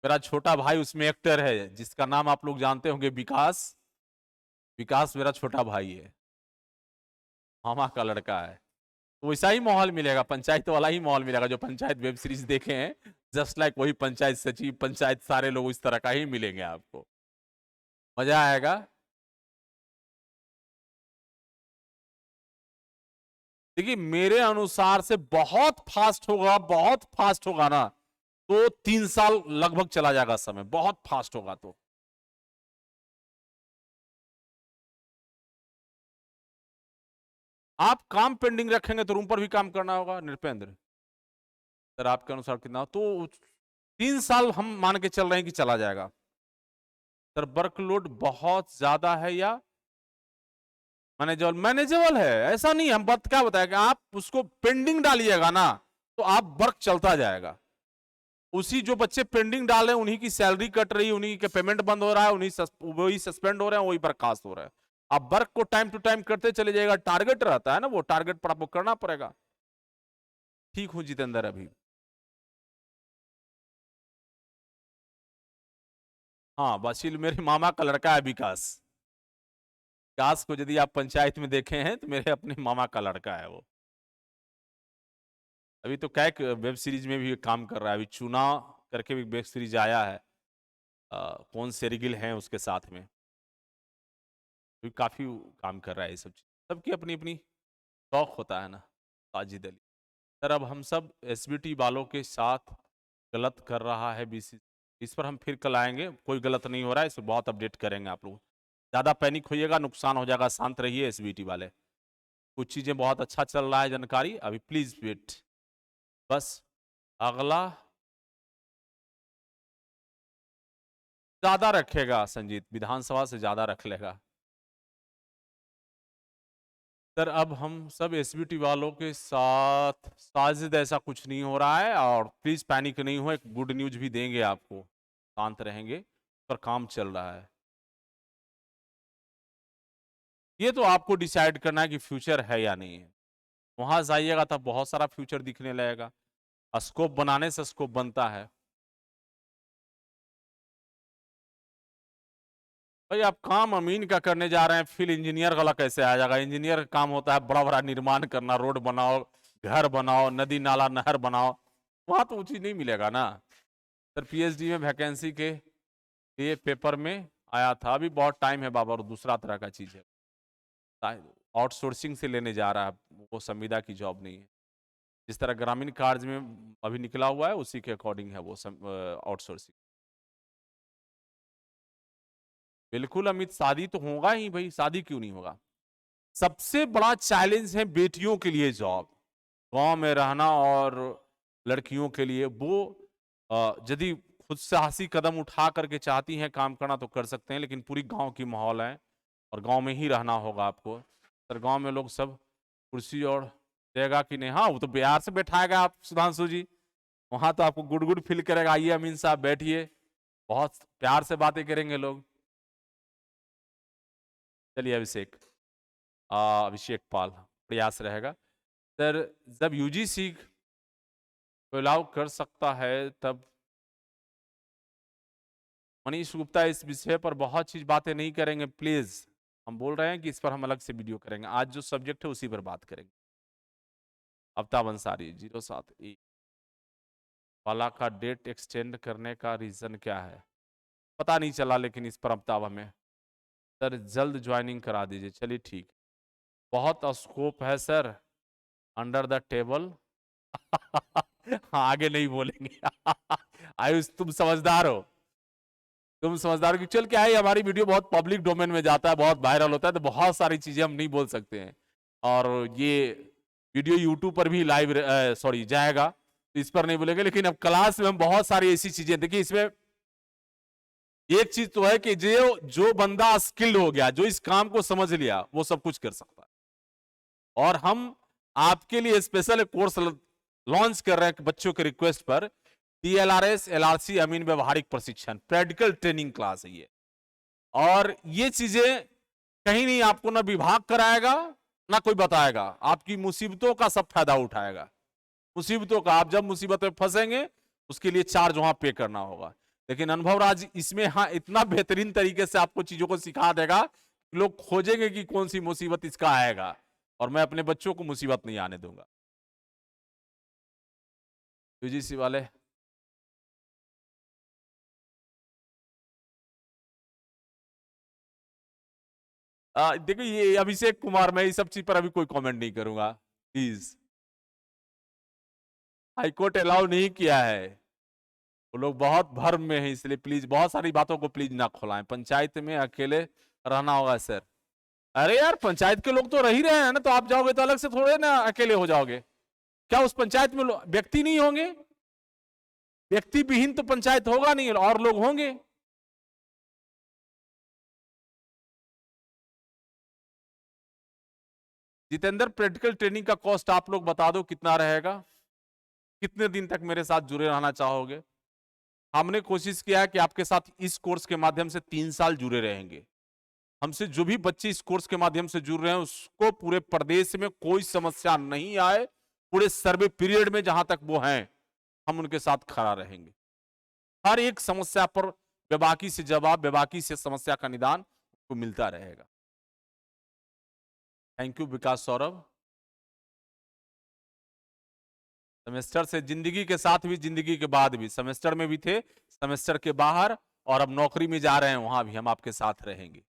मेरा छोटा भाई उसमें एक्टर है जिसका नाम आप लोग जानते होंगे, विकास। विकास मेरा छोटा भाई है, मामा का लड़का है। तो वैसा ही माहौल मिलेगा, पंचायत वाला ही माहौल मिलेगा जो पंचायत वेब सीरीज देखे हैं। जस्ट लाइक वही पंचायत सचिव, पंचायत सारे लोग इस तरह का ही मिलेंगे आपको, मजा आएगा। देखिए मेरे अनुसार से बहुत फास्ट होगा, बहुत फास्ट होगा ना तो 3 साल लगभग चला जाएगा समय, बहुत फास्ट होगा तो। आप काम पेंडिंग रखेंगे तो रूम पर भी काम करना होगा नृपेंद्र। सर आपके अनुसार कितना? तो 3 साल हम मान के चल रहे हैं कि चला जाएगा। सर वर्कलोड बहुत ज्यादा है या मैनेजेबल? मैनेजेबल है, ऐसा नहीं। हम बात क्या बताया कि आप उसको पेंडिंग डालिएगा ना तो आप वर्क चलता जाएगा। उसी जो बच्चे पेंडिंग डाले उन्हीं की सैलरी कट रही है, उन्हीं के पेमेंट बंद हो रहा है, वही सस्पेंड हो रहे हैं, वही बर्खास्त हो रहा है। आप वर्क को टाइम टू टाइम करते चले जाएगा। टारगेट रहता है ना, वो टारगेट पर आपको करना पड़ेगा। ठीक हूँ जितेंद्र अभी। हाँ वसील मेरे मामा का लड़का है विकास। विकास को यदि आप पंचायत में देखे हैं तो मेरे अपने मामा का लड़का है वो। अभी तो कैक वेब सीरीज में भी काम कर रहा है। अभी चुनाव करके भी वेब सीरीज आया है। कौन सेरिगिल हैं उसके साथ में, भी काफी काम कर रहा है। ये सब सबकी अपनी अपनी शौक होता है ना। साजिद अली सर, अब हम सब एसबीटी वालों के साथ गलत कर रहा है बीसी, इस पर हम फिर कल आएंगे। कोई गलत नहीं हो रहा है, इसे बहुत अपडेट करेंगे आप लोग। ज़्यादा पैनिक होइएगा, नुकसान हो जाएगा। शांत रहिए एसबीटी वाले। कुछ चीज़ें बहुत अच्छा चल रहा है जानकारी, अभी प्लीज़ वेट। बस अगला ज़्यादा रखेगा संजीत, विधानसभा से ज़्यादा रख लेगा। सर अब हम सब एसबीटी वालों के साथ साजिद ऐसा कुछ नहीं हो रहा है, और प्लीज पैनिक नहीं हो, एक गुड न्यूज भी देंगे आपको, शांत रहेंगे, पर काम चल रहा है। ये तो आपको डिसाइड करना है कि फ्यूचर है या नहीं है। वहां जाइएगा तब बहुत सारा फ्यूचर दिखने लगेगा। स्कोप बनाने से स्कोप बनता है। भाई आप काम अमीन का करने जा रहे हैं, फिर इंजीनियर वाला कैसे आ जाएगा? इंजीनियर का काम होता है बड़ा बड़ा निर्माण करना, रोड बनाओ, घर बनाओ, नदी नाला नहर बनाओ, वहां तो वो चीज नहीं मिलेगा ना। सर पीएचडी में वैकेंसी के लिए पेपर में आया था, अभी बहुत टाइम है बाबा, और दूसरा तरह का चीज है, आउटसोर्सिंग से लेने जा रहा है, वो संविदा की जॉब नहीं है। जिस तरह ग्रामीण कार्य में अभी निकला हुआ है उसी के अकॉर्डिंग है वो आउटसोर्सिंग। बिल्कुल अमित, शादी तो होगा ही भाई, शादी क्यों नहीं होगा। सबसे बड़ा चैलेंज है बेटियों के लिए जॉब, गांव में रहना, और लड़कियों के लिए वो यदि खुद साहसी कदम उठा करके चाहती हैं काम करना तो कर सकते हैं, लेकिन पूरी गांव की माहौल है और गांव में ही रहना होगा आपको। सर गांव में लोग सब कुर्सी और देगा कि नहीं? हाँ वो तो बिहार से बैठाएगा आप सुधांशु जी, वहां तो आपको गुड गुड फील करेगा, आइए अमीन साहब बैठिए, बहुत प्यार से बातें करेंगे लोग। चलिए अभिषेक, अभिषेक पाल, प्रयास रहेगा। सर जब यूजीसी को अलाउ कर सकता है तब मनीष गुप्ता इस विषय पर बहुत चीज बातें नहीं करेंगे प्लीज। हम बोल रहे हैं कि इस पर हम अलग से वीडियो करेंगे, आज जो सब्जेक्ट है उसी पर बात करेंगे। अवताब अंसारी 07 वाला का डेट एक्सटेंड करने का रीजन क्या है? पता नहीं चला, लेकिन इस पर अवताब हमें सर जल्द ज्वाइनिंग करा दीजिए। चलिए ठीक, बहुत स्कोप है सर अंडर द टेबल। आगे नहीं बोलेंगे। आयुष तुम समझदार हो, तुम समझदार हो कि चल क्या है, हमारी वीडियो बहुत पब्लिक डोमेन में जाता है, बहुत वायरल होता है, तो बहुत सारी चीजें हम नहीं बोल सकते हैं, और ये वीडियो यूट्यूब पर भी लाइव सॉरी जाएगा, तो इस पर नहीं बोलेंगे। लेकिन अब क्लास में हम बहुत सारी ऐसी चीजें देखिए, इसमें एक चीज तो है कि जो बंदा स्किल्ड हो गया, जो इस काम को समझ लिया, वो सब कुछ कर सकता है। और हम आपके लिए स्पेशल कोर्स लॉन्च कर रहे हैं बच्चों के रिक्वेस्ट पर, टीएलआरएस एलआरसी अमीन व्यवहारिक प्रशिक्षण प्रैक्टिकल ट्रेनिंग क्लास है ये। और ये चीजें कहीं नहीं आपको ना विभाग कराएगा ना कोई बताएगा, आपकी मुसीबतों का सब फायदा उठाएगा। मुसीबतों का, आप जब मुसीबत में फंसेंगे उसके लिए चार्ज वहां पे करना होगा। लेकिन अनुभव राज इसमें हाँ इतना बेहतरीन तरीके से आपको चीजों को सिखा देगा, लोग खोजेंगे कि कौन सी मुसीबत इसका आएगा, और मैं अपने बच्चों को मुसीबत नहीं आने दूंगा। यूजीसी वाले देखो ये अभिषेक कुमार, मैं इस सब चीज पर अभी कोई कमेंट नहीं करूंगा प्लीज। हाईकोर्ट अलाउ नहीं किया है, वो लोग बहुत भर्म में है, इसलिए प्लीज बहुत सारी बातों को प्लीज ना खुलाएं। पंचायत में अकेले रहना होगा सर। अरे यार पंचायत के लोग तो रह ही रहे हैं ना, तो आप जाओगे तो अलग से थोड़े ना अकेले हो जाओगे। क्या उस पंचायत में व्यक्ति नहीं होंगे? व्यक्ति विहीन तो पंचायत होगा नहीं, और लोग होंगे। जितेंद्र प्रैक्टिकल ट्रेनिंग का कॉस्ट आप लोग बता दो कितना रहेगा, कितने दिन तक मेरे साथ जुड़े रहना चाहोगे? हमने कोशिश किया है कि आपके साथ इस कोर्स के माध्यम से 3 साल जुड़े रहेंगे। हमसे जो भी बच्चे इस कोर्स के माध्यम से जुड़ रहे हैं उसको पूरे प्रदेश में कोई समस्या नहीं आए, पूरे सर्वे पीरियड में जहां तक वो हैं हम उनके साथ खड़ा रहेंगे। हर एक समस्या पर बेबाकी से जवाब, बेबाकी से समस्या का निदान को मिलता रहेगा। Thank you Vikas Saurabh. Semester से जिंदगी के साथ भी, जिंदगी के बाद भी, सेमेस्टर में भी थे, सेमेस्टर के बाहर, और अब नौकरी में जा रहे हैं वहां भी हम आपके साथ रहेंगे।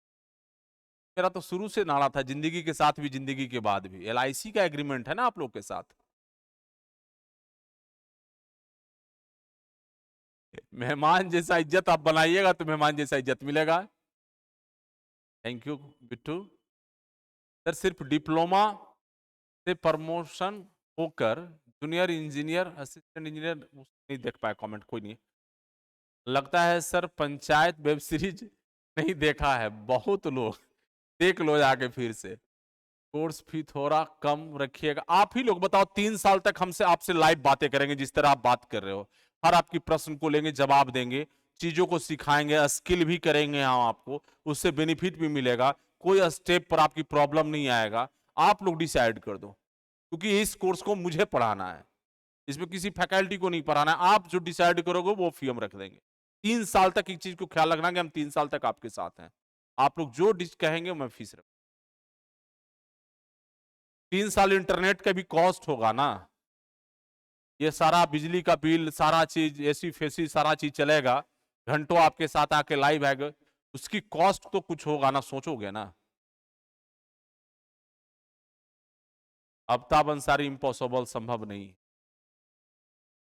मेरा तो शुरू से नारा था जिंदगी के साथ भी जिंदगी के बाद भी। एलआईसी का एग्रीमेंट है ना आप लोग के साथ। मेहमान जैसा इज्जत आप बनाइएगा तो मेहमान जैसा इज्जत मिलेगा। Thank you Bittu. सर सिर्फ डिप्लोमा से प्रमोशन होकर जूनियर इंजीनियर, असिस्टेंट इंजीनियर, नहीं देख पाया कमेंट, कोई नहीं। लगता है सर पंचायत वेब सीरीज नहीं देखा है, बहुत लोग देख लो जाके फिर से। कोर्स फी थोड़ा कम रखिएगा। आप ही लोग बताओ, 3 साल तक हमसे आपसे लाइव बातें करेंगे जिस तरह आप बात कर रहे हो, हर आपकी प्रश्न को लेंगे, जवाब देंगे, चीजों को सिखाएंगे, स्किल भी करेंगे हम आपको, उससे बेनिफिट भी मिलेगा, कोई स्टेप पर आपकी प्रॉब्लम नहीं आएगा। आप लोग डिसाइड कर दो, क्योंकि इस कोर्स को मुझे पढ़ाना है, इसमें किसी फैकल्टी को नहीं पढ़ाना है। आप जो डिसाइड करोगे वो फी हम रख देंगे। 3 साल तक एक चीज को ख्याल रखना कि हम 3 साल तक आपके साथ हैं। आप लोग जो डिस कहेंगे मैं फीस रख। 3 साल इंटरनेट का भी कॉस्ट होगा ना, ये सारा बिजली का बिल, सारा चीज, एसी फेसी सारा चीज चलेगा, घंटों आपके साथ आके लाइव आएगा, उसकी कॉस्ट तो कुछ होगा ना, सोचोगे ना। आफ्ताब अंसारी, इम्पॉसिबल, संभव नहीं,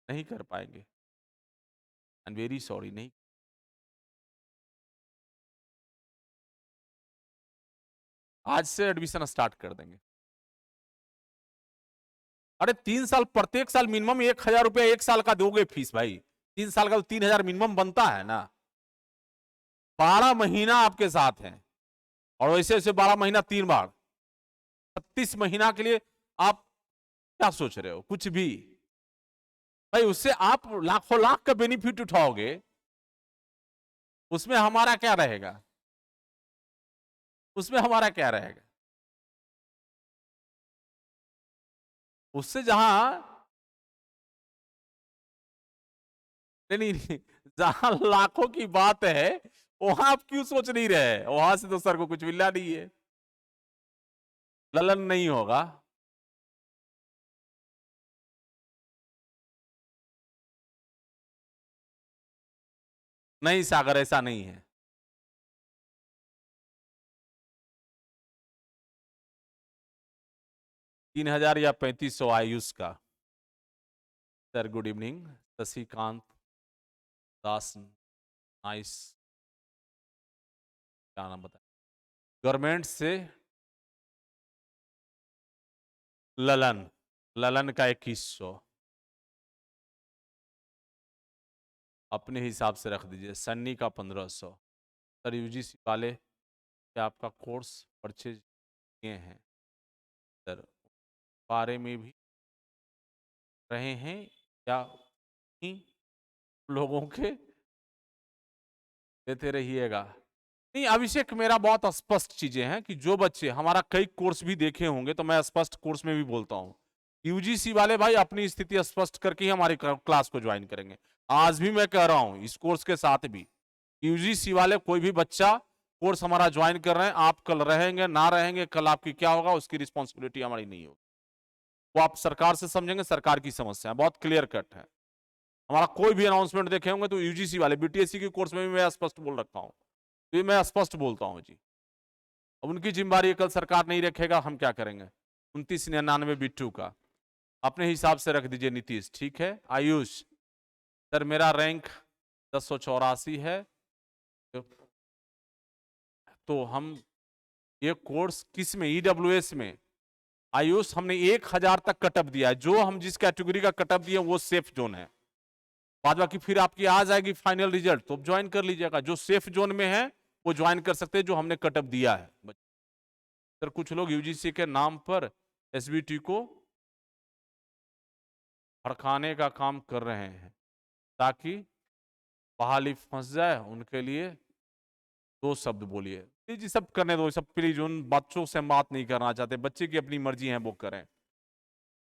नहीं कर पाएंगे। आई एम वेरी सॉरी, नहीं। आज से एडमिशन स्टार्ट कर देंगे। अरे 3 साल, प्रत्येक साल मिनिमम 1,000 रुपया 1 साल का दोगे फीस भाई। 3 साल का तो 3,000 मिनिमम बनता है ना। 12 महीना आपके साथ हैं, और वैसे वैसे 12 महीना 3 बार, 36 महीना के लिए आप क्या सोच रहे हो, कुछ भी। भाई उससे आप लाखों लाख का बेनिफिट उठाओगे, उसमें हमारा क्या रहेगा, उसमें हमारा क्या रहेगा। उससे जहां, नहीं, जहां लाखों की बात है वहां आप क्यों सोच नहीं रहे, वहां से तो सर को कुछ मिलना नहीं है, ललन नहीं होगा। नहीं सागर, ऐसा नहीं है। 3,000 या 3,500 आयुष का। Sir good evening, Shashikant Das, nice, क्या नाम बताया, गवर्नमेंट से ललन, ललन का 2,100 अपने हिसाब से रख दीजिए। सन्नी का 1,500। सर यूजीसी वाले क्या आपका कोर्स परचेज किए हैं सर, बारे में भी रहे हैं या नहीं, लोगों के देते रहिएगा। नहीं अभिषेक, मेरा बहुत स्पष्ट चीजें हैं कि जो बच्चे हमारा कई कोर्स भी देखे होंगे तो मैं स्पष्ट कोर्स में भी बोलता हूं, यूजीसी वाले भाई अपनी स्थिति स्पष्ट करके ही हमारी क्लास को ज्वाइन करेंगे। आज भी मैं कह रहा हूं इस कोर्स के साथ भी, यूजीसी वाले कोई भी बच्चा कोर्स हमारा ज्वाइन कर रहे हैं, आप कल रहेंगे ना रहेंगे, कल आपकी क्या होगा उसकी रिस्पॉन्सिबिलिटी हमारी नहीं होगी, वो आप सरकार से समझेंगे, सरकार की समस्या है, बहुत क्लियर कट है। हमारा कोई भी अनाउंसमेंट देखे होंगे तो यूजीसी वाले, बीटीएससी के कोर्स में भी मैं स्पष्ट बोल रखा हूं, तो ये मैं स्पष्ट बोलता हूं जी। अब उनकी जिम्मेदारी कल सरकार नहीं रखेगा, हम क्या करेंगे। 2999 बिट्टू का अपने हिसाब से रख दीजिए। नीतीश ठीक है। आयुष सर मेरा रैंक 1084 है, तो हम ये कोर्स किस में, ईडब्ल्यूएस में। आयुष हमने 1,000 तक कटअप दिया है, जो हम जिस कैटेगरी का कटअप दिए वो सेफ जोन है, बाद बाकी फिर आपकी आ जाएगी फाइनल रिजल्ट तो ज्वाइन कर लीजिएगा, जो सेफ जोन में है वो ज्वाइन कर सकते हैं, जो हमने कटअप दिया है। सर कुछ लोग यूजीसी के नाम पर एसबीटी को भड़काने का काम कर रहे हैं ताकि बहाली फंस जाए, उनके लिए 2 शब्द बोलिए। जी सब करने दो, सब प्लीज, उन बच्चों से हम बात नहीं करना चाहते, बच्चे की अपनी मर्जी है वो करें,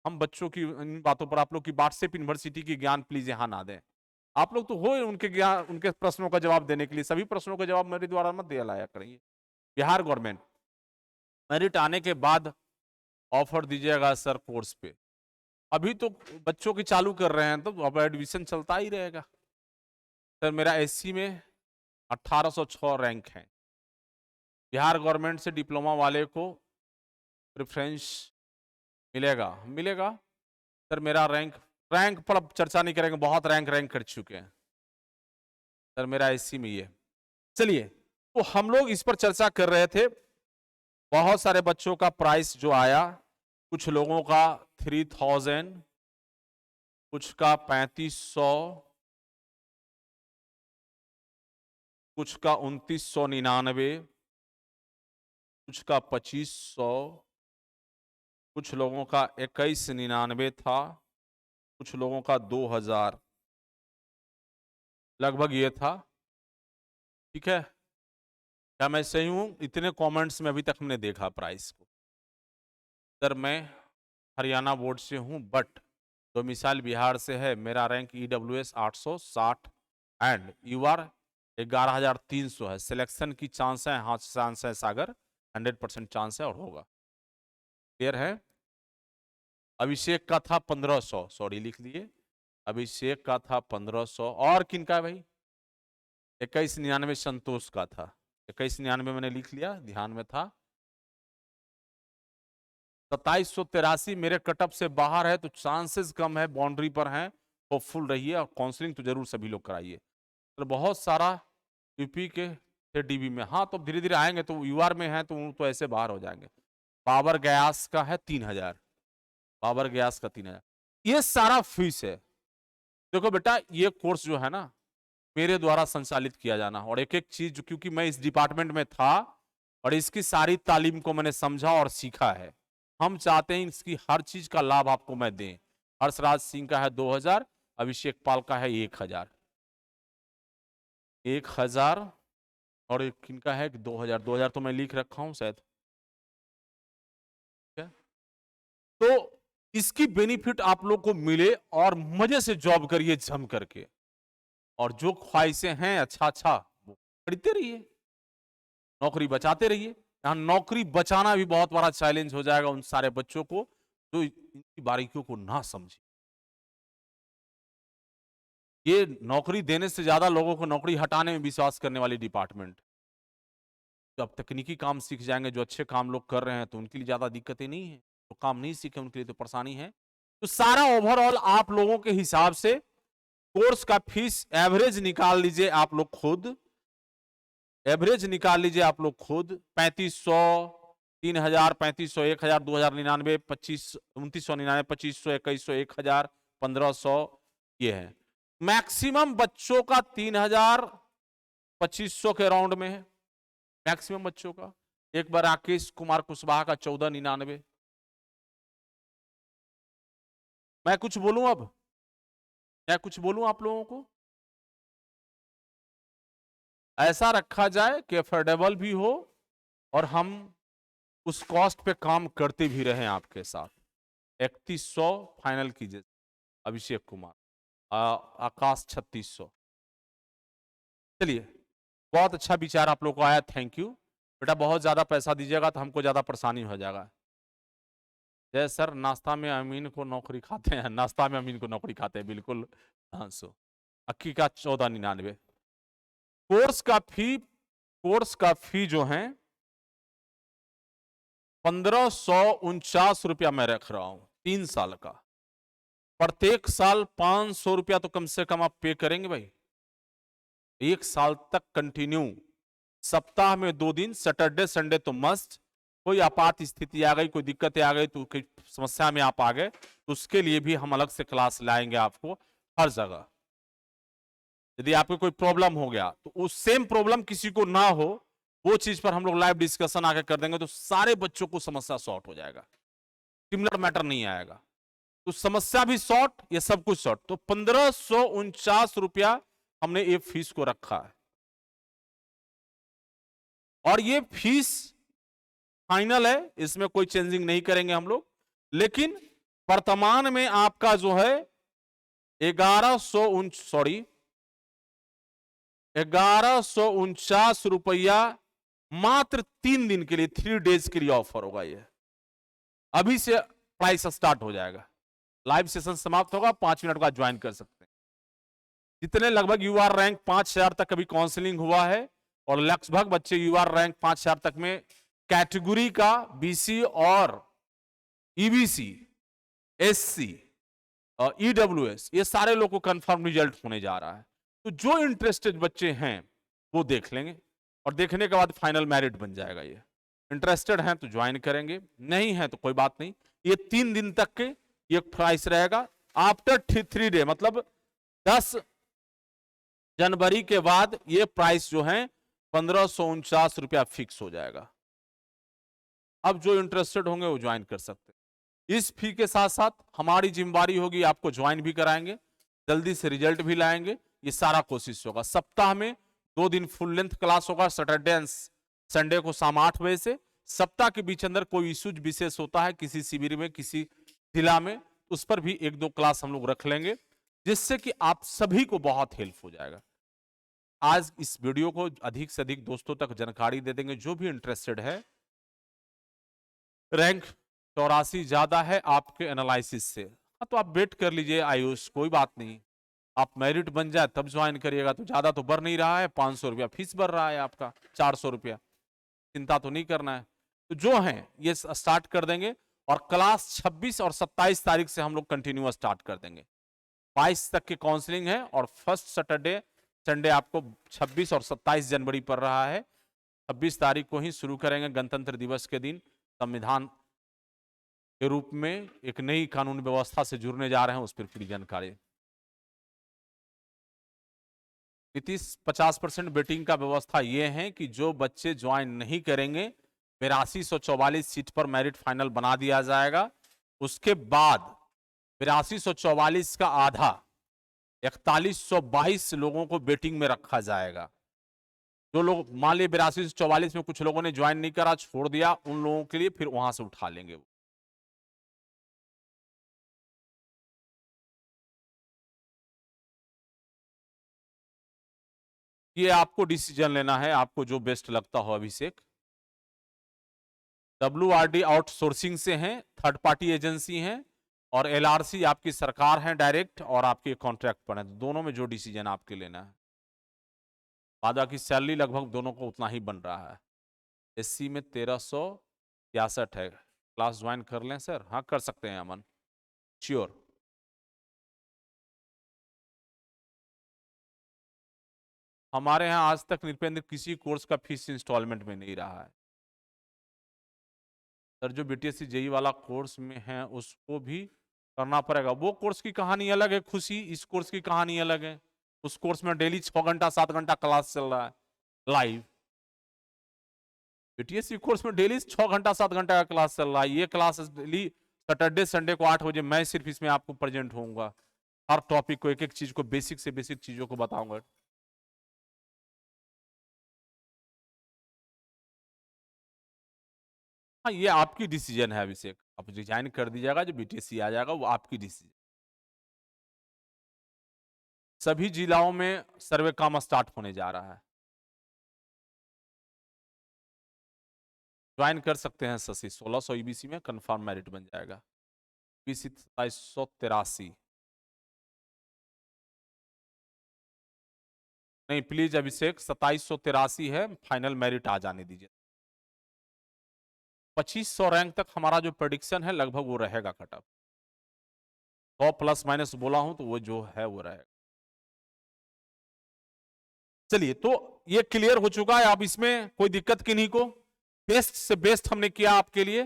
हम बच्चों की इन बातों पर, आप लोग की व्हाट्सएप यूनिवर्सिटी की ज्ञान प्लीज यहाँ ना दें। आप लोग तो हो उनके ज्ञान, उनके प्रश्नों का जवाब देने के लिए, सभी प्रश्नों का जवाब मेरे द्वारा मत दिया लाया करेंगे। बिहार गवर्नमेंट मेरिट आने के बाद ऑफर दीजिएगा सर कोर्स पे, अभी तो बच्चों की चालू कर रहे हैं तो अब एडमिशन चलता ही रहेगा। सर मेरा एससी में 1806 रैंक है, बिहार गवर्नमेंट से डिप्लोमा वाले को प्रेफरेंस मिलेगा, मिलेगा। सर मेरा रैंक, रैंक पर अब चर्चा नहीं करेंगे, बहुत रैंक कर चुके हैं। सर मेरा एससी में ये, चलिए तो हम लोग इस पर चर्चा कर रहे थे। बहुत सारे बच्चों का प्राइस जो आया, कुछ लोगों का 3,000, कुछ का 3,500, कुछ का 2,999, कुछ का 2,500, कुछ लोगों का 2199 था, कुछ लोगों का 2000 लगभग ये था। ठीक है, क्या मैं सही हूं? इतने कमेंट्स में अभी तक हमने देखा प्राइस को। सर मैं हरियाणा बोर्ड से हूं बट डोमिसाइल बिहार से है, मेरा रैंक EWS 860 एंड UR 11300 है। सिलेक्शन की चांस है? हाँ चांस है सागर, 100% चांस है और होगा। क्लियर है? अभिषेक का था 1500, सॉरी लिख लिए, अभिषेक का था 1500। और किनका है भाई? 2199 संतोष का था, 2199 मैंने लिख लिया, ध्यान में था। 2783 मेरे कटअप से बाहर है तो चांसेस कम है, बाउंड्री पर हैं, होपफुल रहिए और काउंसलिंग तो जरूर सभी लोग कराइए। तो बहुत सारा यूपी के थे DB में, हाँ तो धीरे धीरे आएंगे, तो UR में है तो ऐसे बाहर हो जाएंगे। पावर गैस का है 3000, पावर गैस का 3000, ये सारा फीस है। देखो बेटा ये कोर्स जो है ना मेरे द्वारा संचालित किया जाना, और एक एक चीज क्योंकि मैं इस डिपार्टमेंट में था और इसकी सारी तालीम को मैंने समझा और सीखा है, हम चाहते हैं इसकी हर चीज का लाभ आपको मैं दें। हर्षराज सिंह का है 2000, अभिषेक पाल का है 1000, 1000 और एक किनका है 2000, 2000 तो मैं लिख रखा हूं शायद। तो इसकी बेनिफिट आप लोग को मिले और मजे से जॉब करिए जम करके, और जो ख्वाहिशें हैं अच्छा वो खरीदते रहिए, नौकरी बचाते रहिए। यहाँ नौकरी बचाना भी बहुत बड़ा चैलेंज हो जाएगा उन सारे बच्चों को जो इनकी बारीकियों को ना समझे। ये नौकरी देने से ज्यादा लोगों को नौकरी हटाने में विश्वास करने वाली डिपार्टमेंट। तो अब तकनीकी काम सीख जाएंगे, जो अच्छे काम लोग कर रहे हैं तो उनके लिए ज्यादा दिक्कतें नहीं है, तो काम नहीं सीखे उनके लिए तो परेशानी है। तो सारा ओवरऑल आप लोगों के हिसाब से कोर्स का फीस एवरेज निकाल लीजिए आप लोग खुद, एवरेज निकाल लीजिए आप लोग खुद। 3500, 3000, 3500, 1000, 2099, 25, 2999, 2500, 2100, 1000, 1500, ये है। मैक्सिमम बच्चों का 3000, 2500 के राउंड में है मैक्सिमम बच्चों का। एक बार राकेश कुमार कुशवाहा का 1499। मैं कुछ बोलूं अब, मैं कुछ बोलूं आप लोगों को? ऐसा रखा जाए कि अफोर्डेबल भी हो और हम उस कॉस्ट पे काम करते भी रहें आपके साथ। 3100 फाइनल कीजिए अभिषेक कुमार, आकाश 3600। चलिए बहुत अच्छा विचार आप लोग को आया, थैंक यू बेटा। बहुत ज्यादा पैसा दीजिएगा तो हमको ज्यादा परेशानी हो जाएगा। जय सर, नाश्ता में अमीन को नौकरी खाते हैं, नाश्ता में अमीन को नौकरी खाते हैं, बिल्कुल। हाँ सो अक्की का 1499। कोर्स का फी जो है 1549 रुपया मैं रख रहा हूं 3 साल का। प्रत्येक साल 500 रुपया तो कम से कम आप पे करेंगे भाई, 1 साल तक कंटिन्यू। सप्ताह में 2 दिन, सैटरडे संडे तो मस्ट। कोई आपात स्थिति आ गई, कोई दिक्कतें आ गई, तो कोई समस्या में आप आ गए तो उसके लिए भी हम अलग से क्लास लाएंगे आपको हर जगह। यदि आपको कोई प्रॉब्लम हो गया तो उस सेम प्रॉब्लम किसी को ना हो, वो चीज पर हम लोग लाइव डिस्कशन आके कर देंगे, तो सारे बच्चों को समस्या सॉर्ट हो जाएगा, सिमिलर मैटर नहीं आएगा। तो समस्या भी सॉर्ट, ये सब कुछ सॉर्ट। तो 1549 रुपया हमने ये फीस को रखा है, और ये फीस फाइनल है, इसमें कोई चेंजिंग नहीं करेंगे हम लोग। लेकिन वर्तमान में आपका जो है 1149 रुपया मात्र 3 दिन के लिए, 3 डेज के लिए ऑफर होगा। ये अभी से प्राइस स्टार्ट हो जाएगा, लाइव सेशन समाप्त होगा, 5 मिनट बाद ज्वाइन कर सकते हैं। जितने लगभग UR रैंक 5000 तक अभी काउंसलिंग हुआ है, और लगभग बच्चे UR रैंक 5000 तक में कैटेगरी का BC और EBC, SC और EWS, ये सारे लोग को कंफर्म रिजल्ट होने जा रहा है। तो जो इंटरेस्टेड बच्चे हैं वो देख लेंगे, और देखने के बाद फाइनल मेरिट बन जाएगा। ये इंटरेस्टेड हैं तो ज्वाइन करेंगे, नहीं है तो कोई बात नहीं। ये 3 दिन तक के ये प्राइस रहेगा। आफ्टर 3 डे मतलब 10 जनवरी के बाद ये प्राइस जो है 1549 रुपया फिक्स हो जाएगा। अब जो इंटरेस्टेड होंगे वो ज्वाइन कर सकते हैं। इस फी के साथ साथ हमारी जिम्मेदारी होगी, आपको ज्वाइन भी कराएंगे, जल्दी से रिजल्ट भी लाएंगे, ये सारा कोशिश होगा। सप्ताह में 2 दिन फुल लेंथ क्लास होगा, सैटरडे एंड संडे को शाम 8 बजे से। सप्ताह के बीच अंदर कोई इश्यूज विशेष होता है किसी शिविर में, किसी जिला में, उस पर भी 1-2 क्लास हम लोग रख लेंगे, जिससे कि आप सभी को बहुत हेल्प हो जाएगा। आज इस वीडियो को अधिक से अधिक दोस्तों तक जानकारी दे देंगे, जो भी इंटरेस्टेड है। रैंक 84 ज्यादा है आपके एनालिसिस से, हाँ तो आप वेट कर लीजिए आयुष, कोई बात नहीं। आप मेरिट बन जाए तब ज्वाइन करिएगा, तो ज्यादा तो बढ़ नहीं रहा है, 500 रुपया फीस बढ़ रहा है आपका, 400 रुपया, चिंता तो नहीं करना है। तो जो है ये स्टार्ट कर देंगे, और क्लास 26 और 27 तारीख से हम लोग कंटिन्यूअस स्टार्ट कर देंगे। 22 तक की काउंसलिंग है, और फर्स्ट सैटरडे संडे आपको 26 और 27 जनवरी पर रहा है। 26 तारीख को ही शुरू करेंगे, गणतंत्र दिवस के दिन संविधान के रूप में एक नई कानून व्यवस्था से जुड़ने जा रहे हैं, उस पर पूरी जानकारी। नीतीश 50% वेटिंग का व्यवस्था यह है कि जो बच्चे ज्वाइन नहीं करेंगे, 8244 सीट पर मेरिट फाइनल बना दिया जाएगा। उसके बाद 8244 का आधा 4122 लोगों को वेटिंग में रखा जाएगा। जो लोग मान लीजिए 8244 में कुछ लोगों ने ज्वाइन नहीं करा, छोड़ दिया, उन लोगों के लिए फिर वहां से उठा लेंगे वो। ये आपको डिसीजन लेना है, आपको जो बेस्ट लगता हो अभिषेक। WRD आउटसोर्सिंग से हैं, थर्ड पार्टी एजेंसी हैं, और LRC आपकी सरकार है डायरेक्ट, और आपके कॉन्ट्रैक्ट पर है। दोनों में जो डिसीजन आपके लेना है। वादा की सैलरी लगभग दोनों को उतना ही बन रहा है। SC में 1363 है। क्लास ज्वाइन कर लें सर? हाँ कर सकते हैं अमन, श्योर। हमारे यहाँ आज तक निरपेंद्र किसी कोर्स का फीस इंस्टॉलमेंट में नहीं रहा है सर। जो BTSC JEE वाला कोर्स में है उसको भी करना पड़ेगा, वो कोर्स की कहानी अलग है खुशी, इस कोर्स की कहानी अलग है। उस कोर्स में डेली 6 घंटा 7 घंटा क्लास चल रहा है लाइव। BTSC कोर्स में डेली 6 घंटा 7 घंटा का क्लास चल रहा है। ये क्लास डेली सैटरडे संडे को 8 बजे मैं सिर्फ इसमें आपको प्रेजेंट होऊंगा, हर टॉपिक को, एक एक चीज को, बेसिक से बेसिक चीजों को बताऊंगा। हाँ ये आपकी डिसीजन है अभिषेक, आप रिजाइन कर दीजिएगा, जो BTSC आ जाएगा वो आपकी डिसीजन। सभी जिलाओं में सर्वे काम स्टार्ट होने जा रहा है, ज्वाइन कर सकते हैं शशि। 1600 EBC में कंफर्म मेरिट बन जाएगा। EBC 2783 नहीं, प्लीज अभिषेक 2783 है, फाइनल मेरिट आ जाने दीजिए। 2500 रैंक तक हमारा जो प्रेडिक्शन है लगभग वो रहेगा कट ऑफ। 100 प्लस माइनस बोला हूं तो वो जो है वो रहेगा। चलिए, तो ये क्लियर हो चुका है, अब इसमें कोई दिक्कत किन्हीं को? बेस्ट से बेस्ट हमने किया आपके लिए।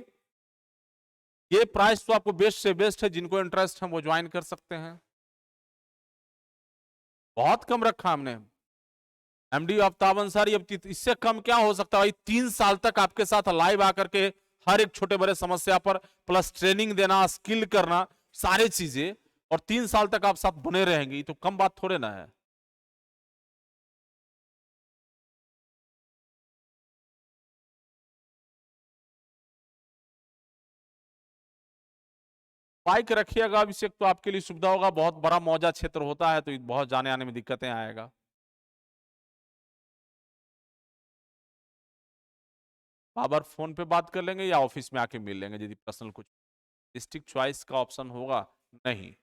ये प्राइस तो आपको बेस्ट से बेस्ट है, जिनको इंटरेस्ट है वो ज्वाइन कर सकते हैं। बहुत कम रखा हमने। MD आफ्ताब अंसारी, अब इससे कम क्या हो सकता है भाई? 3 साल तक आपके साथ लाइव आकर के हर एक छोटे बड़े समस्या पर प्लस ट्रेनिंग देना, स्किल करना, सारे चीजें, और 3 साल तक आप साथ बने रहेंगे, तो कम बात थोड़े ना है। बाइक रखिएगा अभिषेक, तो आपके लिए सुविधा होगा। बहुत बड़ा मौजा क्षेत्र होता है तो बहुत जाने आने में दिक्कतें आएगा। बाबर फोन पे बात कर लेंगे या ऑफिस में आके मिल लेंगे यदि पर्सनल कुछ। डिस्ट्रिक्ट चॉइस का ऑप्शन होगा? नहीं,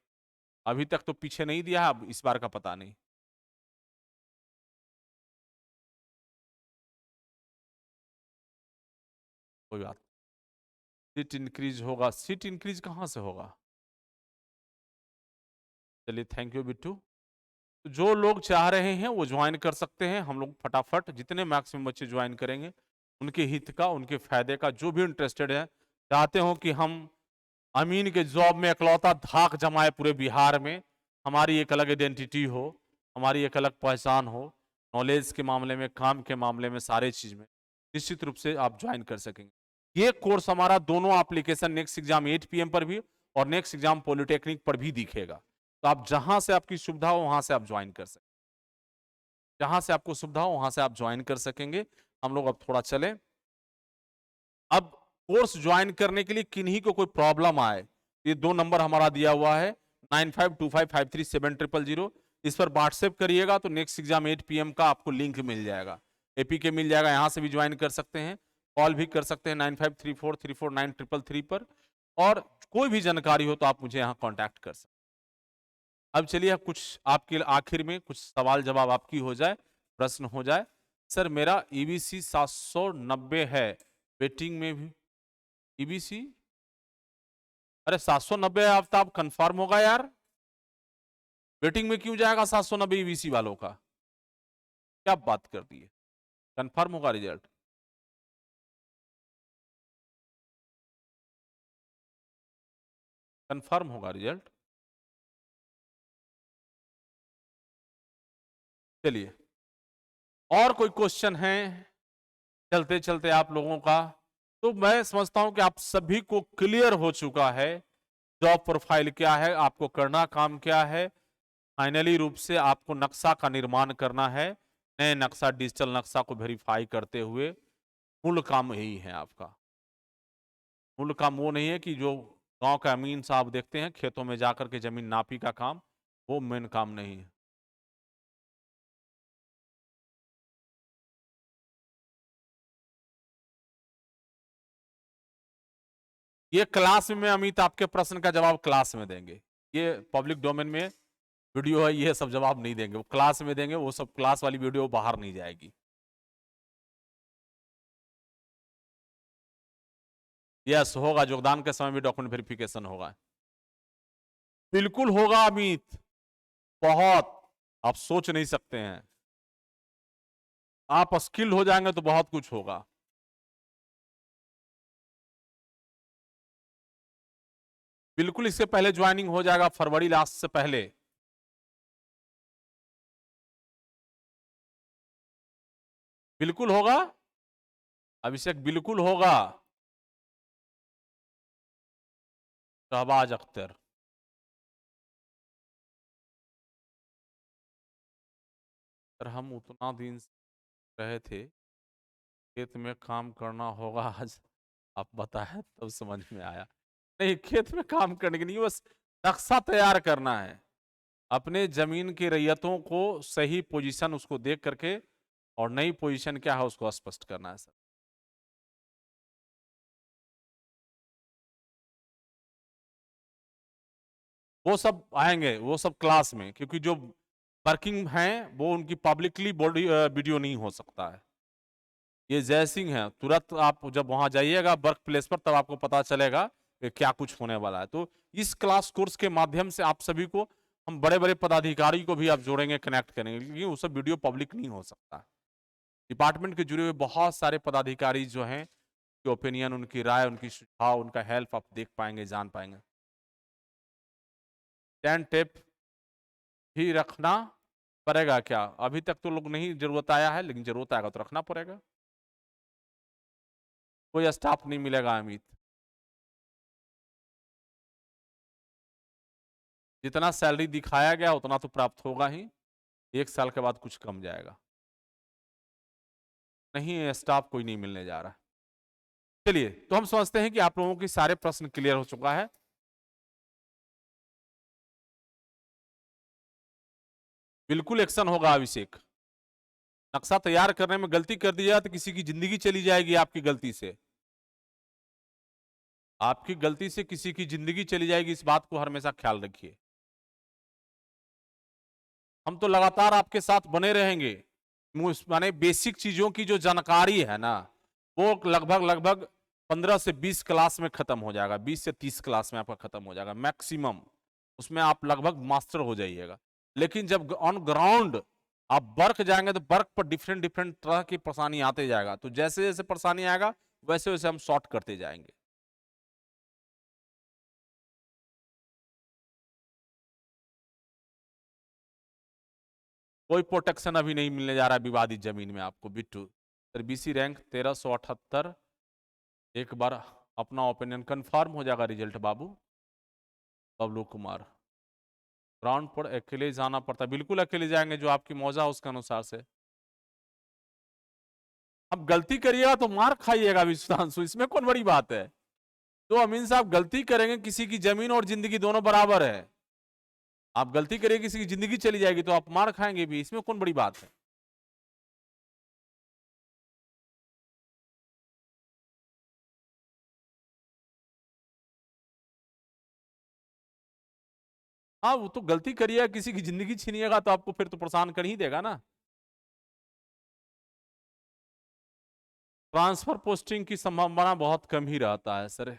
अभी तक तो पीछे नहीं दिया है, अब इस बार का पता नहीं। कोई बात। सीट इंक्रीज होगा? सीट इंक्रीज कहां से होगा? चलिए, थैंक यू बिट्टू। तो जो लोग चाह रहे हैं वो ज्वाइन कर सकते हैं। हम लोग फटाफट जितने मैक्सिमम बच्चे ज्वाइन करेंगे, उनके हित का, उनके फायदे का, जो भी इंटरेस्टेड है, चाहते हो कि हम अमीन के जॉब में इकलौता धाक जमाए पूरे बिहार में, हमारी एक अलग आइडेंटिटी हो, हमारी एक अलग पहचान हो, नॉलेज के मामले में, काम के मामले में, सारे चीज में, निश्चित रूप से आप ज्वाइन कर सकेंगे। ये कोर्स हमारा दोनों एप्लीकेशन नेक्स्ट एग्जाम 8 PM पर भी और नेक्स्ट एग्जाम पॉलिटेक्निक पर भी दिखेगा। तो आप जहां से आपकी सुविधा हो वहां से आप ज्वाइन कर सकते, जहां से आपको सुविधा हो वहां से आप ज्वाइन कर सकेंगे। हम लोग अब थोड़ा चले। अब कोर्स ज्वाइन करने के लिए किन्हीं को कोई प्रॉब्लम आए, ये 2 नंबर हमारा दिया हुआ है 9525537000। इस पर व्हाट्सएप करिएगा तो नेक्स्ट एग्जाम 8 PM का आपको लिंक मिल जाएगा, एपीके मिल जाएगा, यहां से भी ज्वाइन कर सकते हैं। कॉल भी कर सकते हैं 9534349333 पर, और कोई भी जानकारी हो तो आप मुझे यहाँ कांटेक्ट कर सकते हैं। अब चलिए कुछ आपके आखिर में कुछ सवाल जवाब आपकी हो जाए, प्रश्न हो जाए। सर मेरा ईबीसी 790 है, वेटिंग में भी ईबीसी, अरे 790 है, आफ्ताब कंफर्म होगा यार, वेटिंग में क्यों जाएगा 790 ईबीसी वालों का, क्या बात कर दी है, कंफर्म होगा रिजल्ट। कंफर्म होगा रिजल्ट। चलिए और कोई क्वेश्चन है चलते चलते आप लोगों का? तो मैं समझता हूं कि आप सभी को क्लियर हो चुका है जॉब प्रोफाइल क्या है, आपको करना काम क्या है। फाइनली रूप से आपको नक्शा का निर्माण करना है, नए नक्शा डिजिटल नक्शा को वेरीफाई करते हुए। मूल काम यही है आपका, मूल काम वो नहीं है कि जो गांव का अमीन साहब देखते हैं खेतों में जाकर के जमीन नापी का काम, वो मेन काम नहीं है। ये क्लास में अमित आपके प्रश्न का जवाब क्लास में देंगे, ये पब्लिक डोमेन में वीडियो है, ये सब जवाब नहीं देंगे, वो क्लास में देंगे, वो सब क्लास वाली वीडियो बाहर नहीं जाएगी। यस होगा, योगदान के समय भी डॉक्यूमेंट वेरिफिकेशन होगा, बिल्कुल होगा अमित, बहुत, आप सोच नहीं सकते हैं। आप स्किल हो जाएंगे तो बहुत कुछ होगा। बिल्कुल इससे पहले ज्वाइनिंग हो जाएगा, फरवरी लास्ट से पहले। बिल्कुल होगा अभिषेक, बिल्कुल होगा। शहबाज अख्तर, सर हम उतना दिन से रहे थे, खेत में काम करना होगा आज, आप बताए तब समझ में आया। नहीं, खेत में काम करने के लिए बस नक्शा तैयार करना है, अपने जमीन की रैयतों को सही पोजीशन उसको देख करके, और नई पोजीशन क्या है उसको स्पष्ट करना है सर। वो सब आएंगे, वो सब क्लास में, क्योंकि जो वर्किंग हैं वो उनकी पब्लिकली बॉडी वीडियो नहीं हो सकता है। ये जय सिंह है, तुरंत आप जब वहां जाइएगा वर्क प्लेस पर तब आपको पता चलेगा कि क्या कुछ होने वाला है। तो इस क्लास कोर्स के माध्यम से आप सभी को, हम बड़े बड़े पदाधिकारी को भी आप जोड़ेंगे, कनेक्ट करेंगे, क्योंकि वो सब वीडियो पब्लिक नहीं हो सकता। डिपार्टमेंट के जुड़े हुए बहुत सारे पदाधिकारी जो हैं, उनकी ओपिनियन, उनकी राय, उनकी सुझाव, उनका हेल्प आप देख पाएंगे, जान पाएंगे। टेन टेप भी रखना पड़ेगा क्या? अभी तक तो लोग नहीं जरूरत आया है, लेकिन जरूरत आएगा तो रखना पड़ेगा। कोई स्टाफ नहीं मिलेगा अमित, जितना सैलरी दिखाया गया उतना तो प्राप्त होगा ही, 1 साल के बाद कुछ कम जाएगा, नहीं स्टाफ कोई नहीं मिलने जा रहा। चलिए तो हम समझते हैं कि आप लोगों के सारे प्रश्न क्लियर हो चुका है। बिल्कुल एक्शन होगा अभिषेक, नक्शा तैयार करने में गलती कर दी जाए तो किसी की जिंदगी चली जाएगी, आपकी गलती से, आपकी गलती से किसी की जिंदगी चली जाएगी, इस बात को हमेशा ख्याल रखिए। हम तो लगातार आपके साथ बने रहेंगे, माने बेसिक चीजों की जो जानकारी है ना, वो लगभग लगभग 15 से 20 क्लास में खत्म हो जाएगा, 20 से 30 क्लास में आपका खत्म हो जाएगा मैक्सिमम, उसमें आप लगभग मास्टर हो जाइएगा। लेकिन जब ऑन ग्राउंड आप वर्क जाएंगे तो वर्क पर डिफरेंट डिफरेंट तरह की परेशानी आते जाएगा, तो जैसे जैसे परेशानी आएगा वैसे वैसे हम सॉर्ट करते जाएंगे। कोई प्रोटेक्शन अभी नहीं मिलने जा रहा है विवादित जमीन में आपको बिट्टू। सर बीसी रैंक 1378, एक बार अपना ओपिनियन कंफर्म हो जाएगा रिजल्ट बाबू। बबलू कुमार, ग्राउंड पर अकेले जाना पड़ता है, बिल्कुल अकेले जाएंगे, जो आपकी मौजा उसके अनुसार से। अब गलती करिएगा तो मार खाइएगा विश्वांशु, इसमें कौन बड़ी बात है। तो अमीन साहब गलती करेंगे, किसी की जमीन और जिंदगी दोनों बराबर है। आप गलती करिए, किसी की जिंदगी चली जाएगी तो आप मार खाएंगे भी, इसमें कौन बड़ी बात है। हाँ, वो तो गलती करिएगा, किसी की जिंदगी छीनिएगा तो आपको फिर तो परेशान कर ही देगा ना। ट्रांसफर पोस्टिंग की संभावना बहुत कम ही रहता है सर,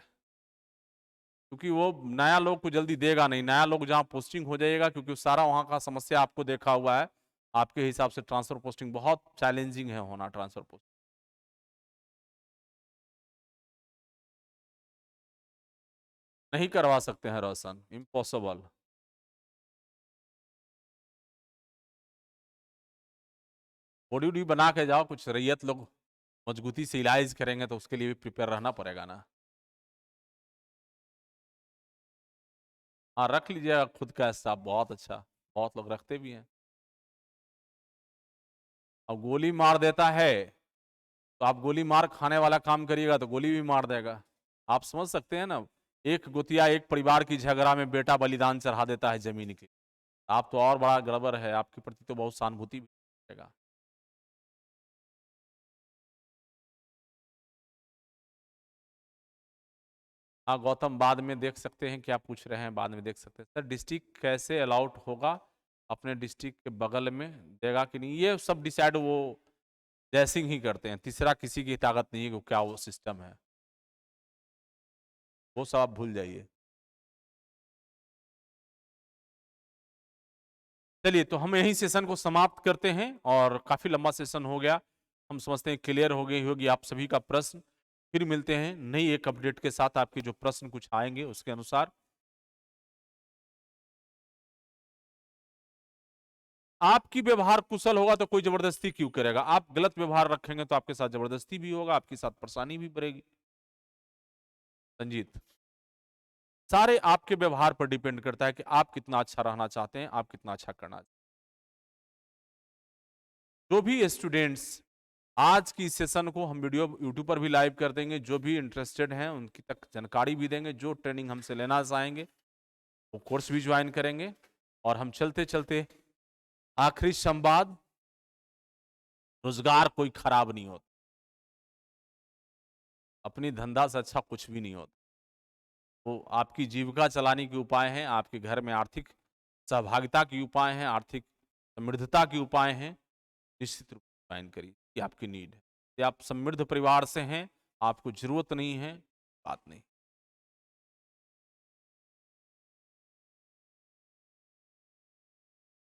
क्योंकि वो नया लोग को जल्दी देगा नहीं। नया लोग जहां पोस्टिंग हो जाएगा, क्योंकि सारा वहां का समस्या आपको देखा हुआ है, आपके हिसाब से ट्रांसफर पोस्टिंग बहुत चैलेंजिंग है होना। ट्रांसफर पोस्टिंग नहीं करवा सकते हैं रोशन, इम्पॉसिबल। बॉडी वॉडी बना के जाओ, कुछ रैयत लोग मजबूती से इलाज करेंगे तो उसके लिए भी प्रिपेयर रहना पड़ेगा ना। हाँ, रख लीजिएगा खुद का हिसाब, बहुत अच्छा, बहुत लोग रखते भी हैं। अब गोली मार देता है तो आप गोली मार खाने वाला काम करिएगा तो गोली भी मार देगा। आप समझ सकते हैं ना। एक गोतिया एक परिवार की झगड़ा में बेटा बलिदान चढ़ा देता है जमीन के। आप तो और बड़ा गड़बड़ है, आपके प्रति तो बहुत सहानुभूति भी रहेगा। हाँ गौतम, बाद में देख सकते हैं, क्या पूछ रहे हैं, बाद में देख सकते हैं सर। डिस्ट्रिक्ट कैसे अलाउट होगा, अपने डिस्ट्रिक्ट के बगल में देगा कि नहीं, ये सब डिसाइड वो जयसिंह ही करते हैं। तीसरा किसी की ताकत नहीं है कि क्या वो सिस्टम है, वो सब आप भूल जाइए। चलिए, तो हम यही सेशन को समाप्त करते हैं, और काफी लंबा सेशन हो गया, हम समझते हैं क्लियर हो गई होगी आप सभी का प्रश्न। फिर मिलते हैं नई एक अपडेट के साथ, आपके जो प्रश्न कुछ आएंगे उसके अनुसार। आपकी व्यवहार कुशल होगा तो कोई जबरदस्ती क्यों करेगा। आप गलत व्यवहार रखेंगे तो आपके साथ जबरदस्ती भी होगा, आपके साथ परेशानी भी बढ़ेगी। संजीत, सारे आपके व्यवहार पर डिपेंड करता है कि आप कितना अच्छा रहना चाहते हैं, आप कितना अच्छा करना चाहते हैं। जो भी स्टूडेंट्स, आज की सेशन को हम वीडियो यूट्यूब पर भी लाइव कर देंगे, जो भी इंटरेस्टेड हैं उनकी तक जानकारी भी देंगे। जो ट्रेनिंग हमसे लेना चाहेंगे वो कोर्स भी ज्वाइन करेंगे। और हम चलते चलते आखिरी संवाद, रोजगार कोई खराब नहीं होता, अपनी धंधा से अच्छा कुछ भी नहीं होता। वो आपकी जीविका चलाने के उपाय हैं, आपके घर में आर्थिक सहभागिता के उपाय हैं, आर्थिक समृद्धता के उपाय हैं। निश्चित रूप से ज्वाइन करिए, ये आपकी नीड है। यदि आप समृद्ध परिवार से हैं, आपको जरूरत नहीं है, बात नहीं।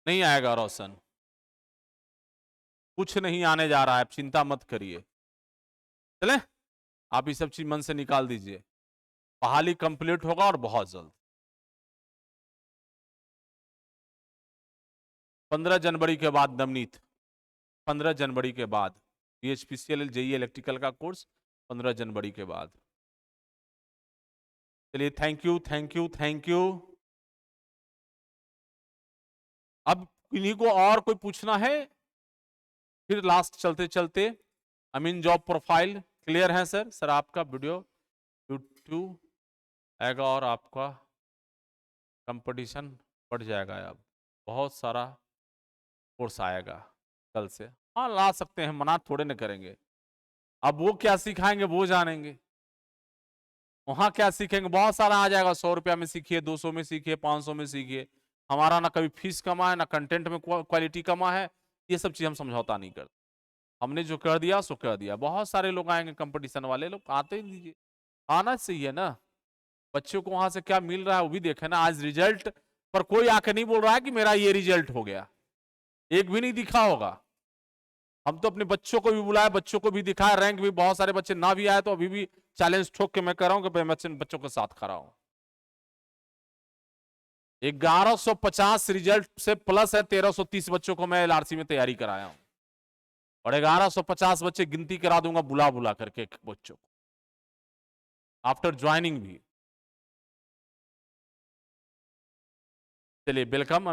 नहीं आएगा रोशन, कुछ नहीं आने जा रहा है, आप चिंता मत करिए। चले, आप ये सब चीज मन से निकाल दीजिए। बहाली कंप्लीट होगा और बहुत जल्द। 15 जनवरी के बाद नवनीत, 15 जनवरी के बाद BHPCL JEE इलेक्ट्रिकल का कोर्स 15 जनवरी के बाद। चलिए, thank you thank you thank you. अब इन्हीं को और कोई पूछना है, फिर लास्ट चलते चलते अमीन जॉब प्रोफाइल क्लियर है सर। सर आपका वीडियो यूट्यूब आएगा और आपका कंपटीशन बढ़ जाएगा। अब बहुत सारा कोर्स आएगा कल से। हाँ ला सकते हैं, मना थोड़े न करेंगे। अब वो क्या सिखाएंगे वो जानेंगे, वहां क्या सीखेंगे, बहुत सारा आ जाएगा। 100 रुपया में सीखिए, 200 में सीखिए, 500 में सीखिए। हमारा ना कभी फीस कमा है, ना कंटेंट में क्वालिटी कमा है। ये सब चीज हम समझौता नहीं करते। हमने जो कर दिया सो कर दिया। बहुत सारे लोग आएंगे, कंपटीशन वाले लोग आते ही दीजिए, आना चाहिए ना। बच्चों को वहां से क्या मिल रहा है वो भी देखे ना। आज रिजल्ट पर कोई आके नहीं बोल रहा है कि मेरा ये रिजल्ट हो गया, एक भी नहीं दिखा होगा। हम तो अपने बच्चों को भी बुलाए, बच्चों को भी दिखाए, रैंक भी बहुत सारे बच्चे ना भी आए तो अभी भी चैलेंज ठोक के मैं कह रहा हूं कि मैं बच्चों के साथ खड़ा हूं। 1150 रिजल्ट से प्लस है 1330 बच्चों को मैं LRC में तैयारी कराया हूं, और 1150 बच्चे गिनती करा दूंगा बुला बुला करके बच्चों को। आफ्टर ज्वाइनिंग भी। चलिए वेलकम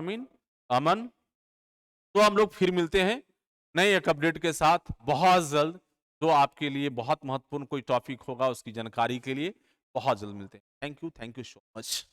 अमन। तो हम लोग फिर मिलते हैं नए एक अपडेट के साथ बहुत जल्द। जो आपके लिए बहुत महत्वपूर्ण कोई टॉपिक होगा उसकी जानकारी के लिए बहुत जल्द मिलते हैं। Thank you so much.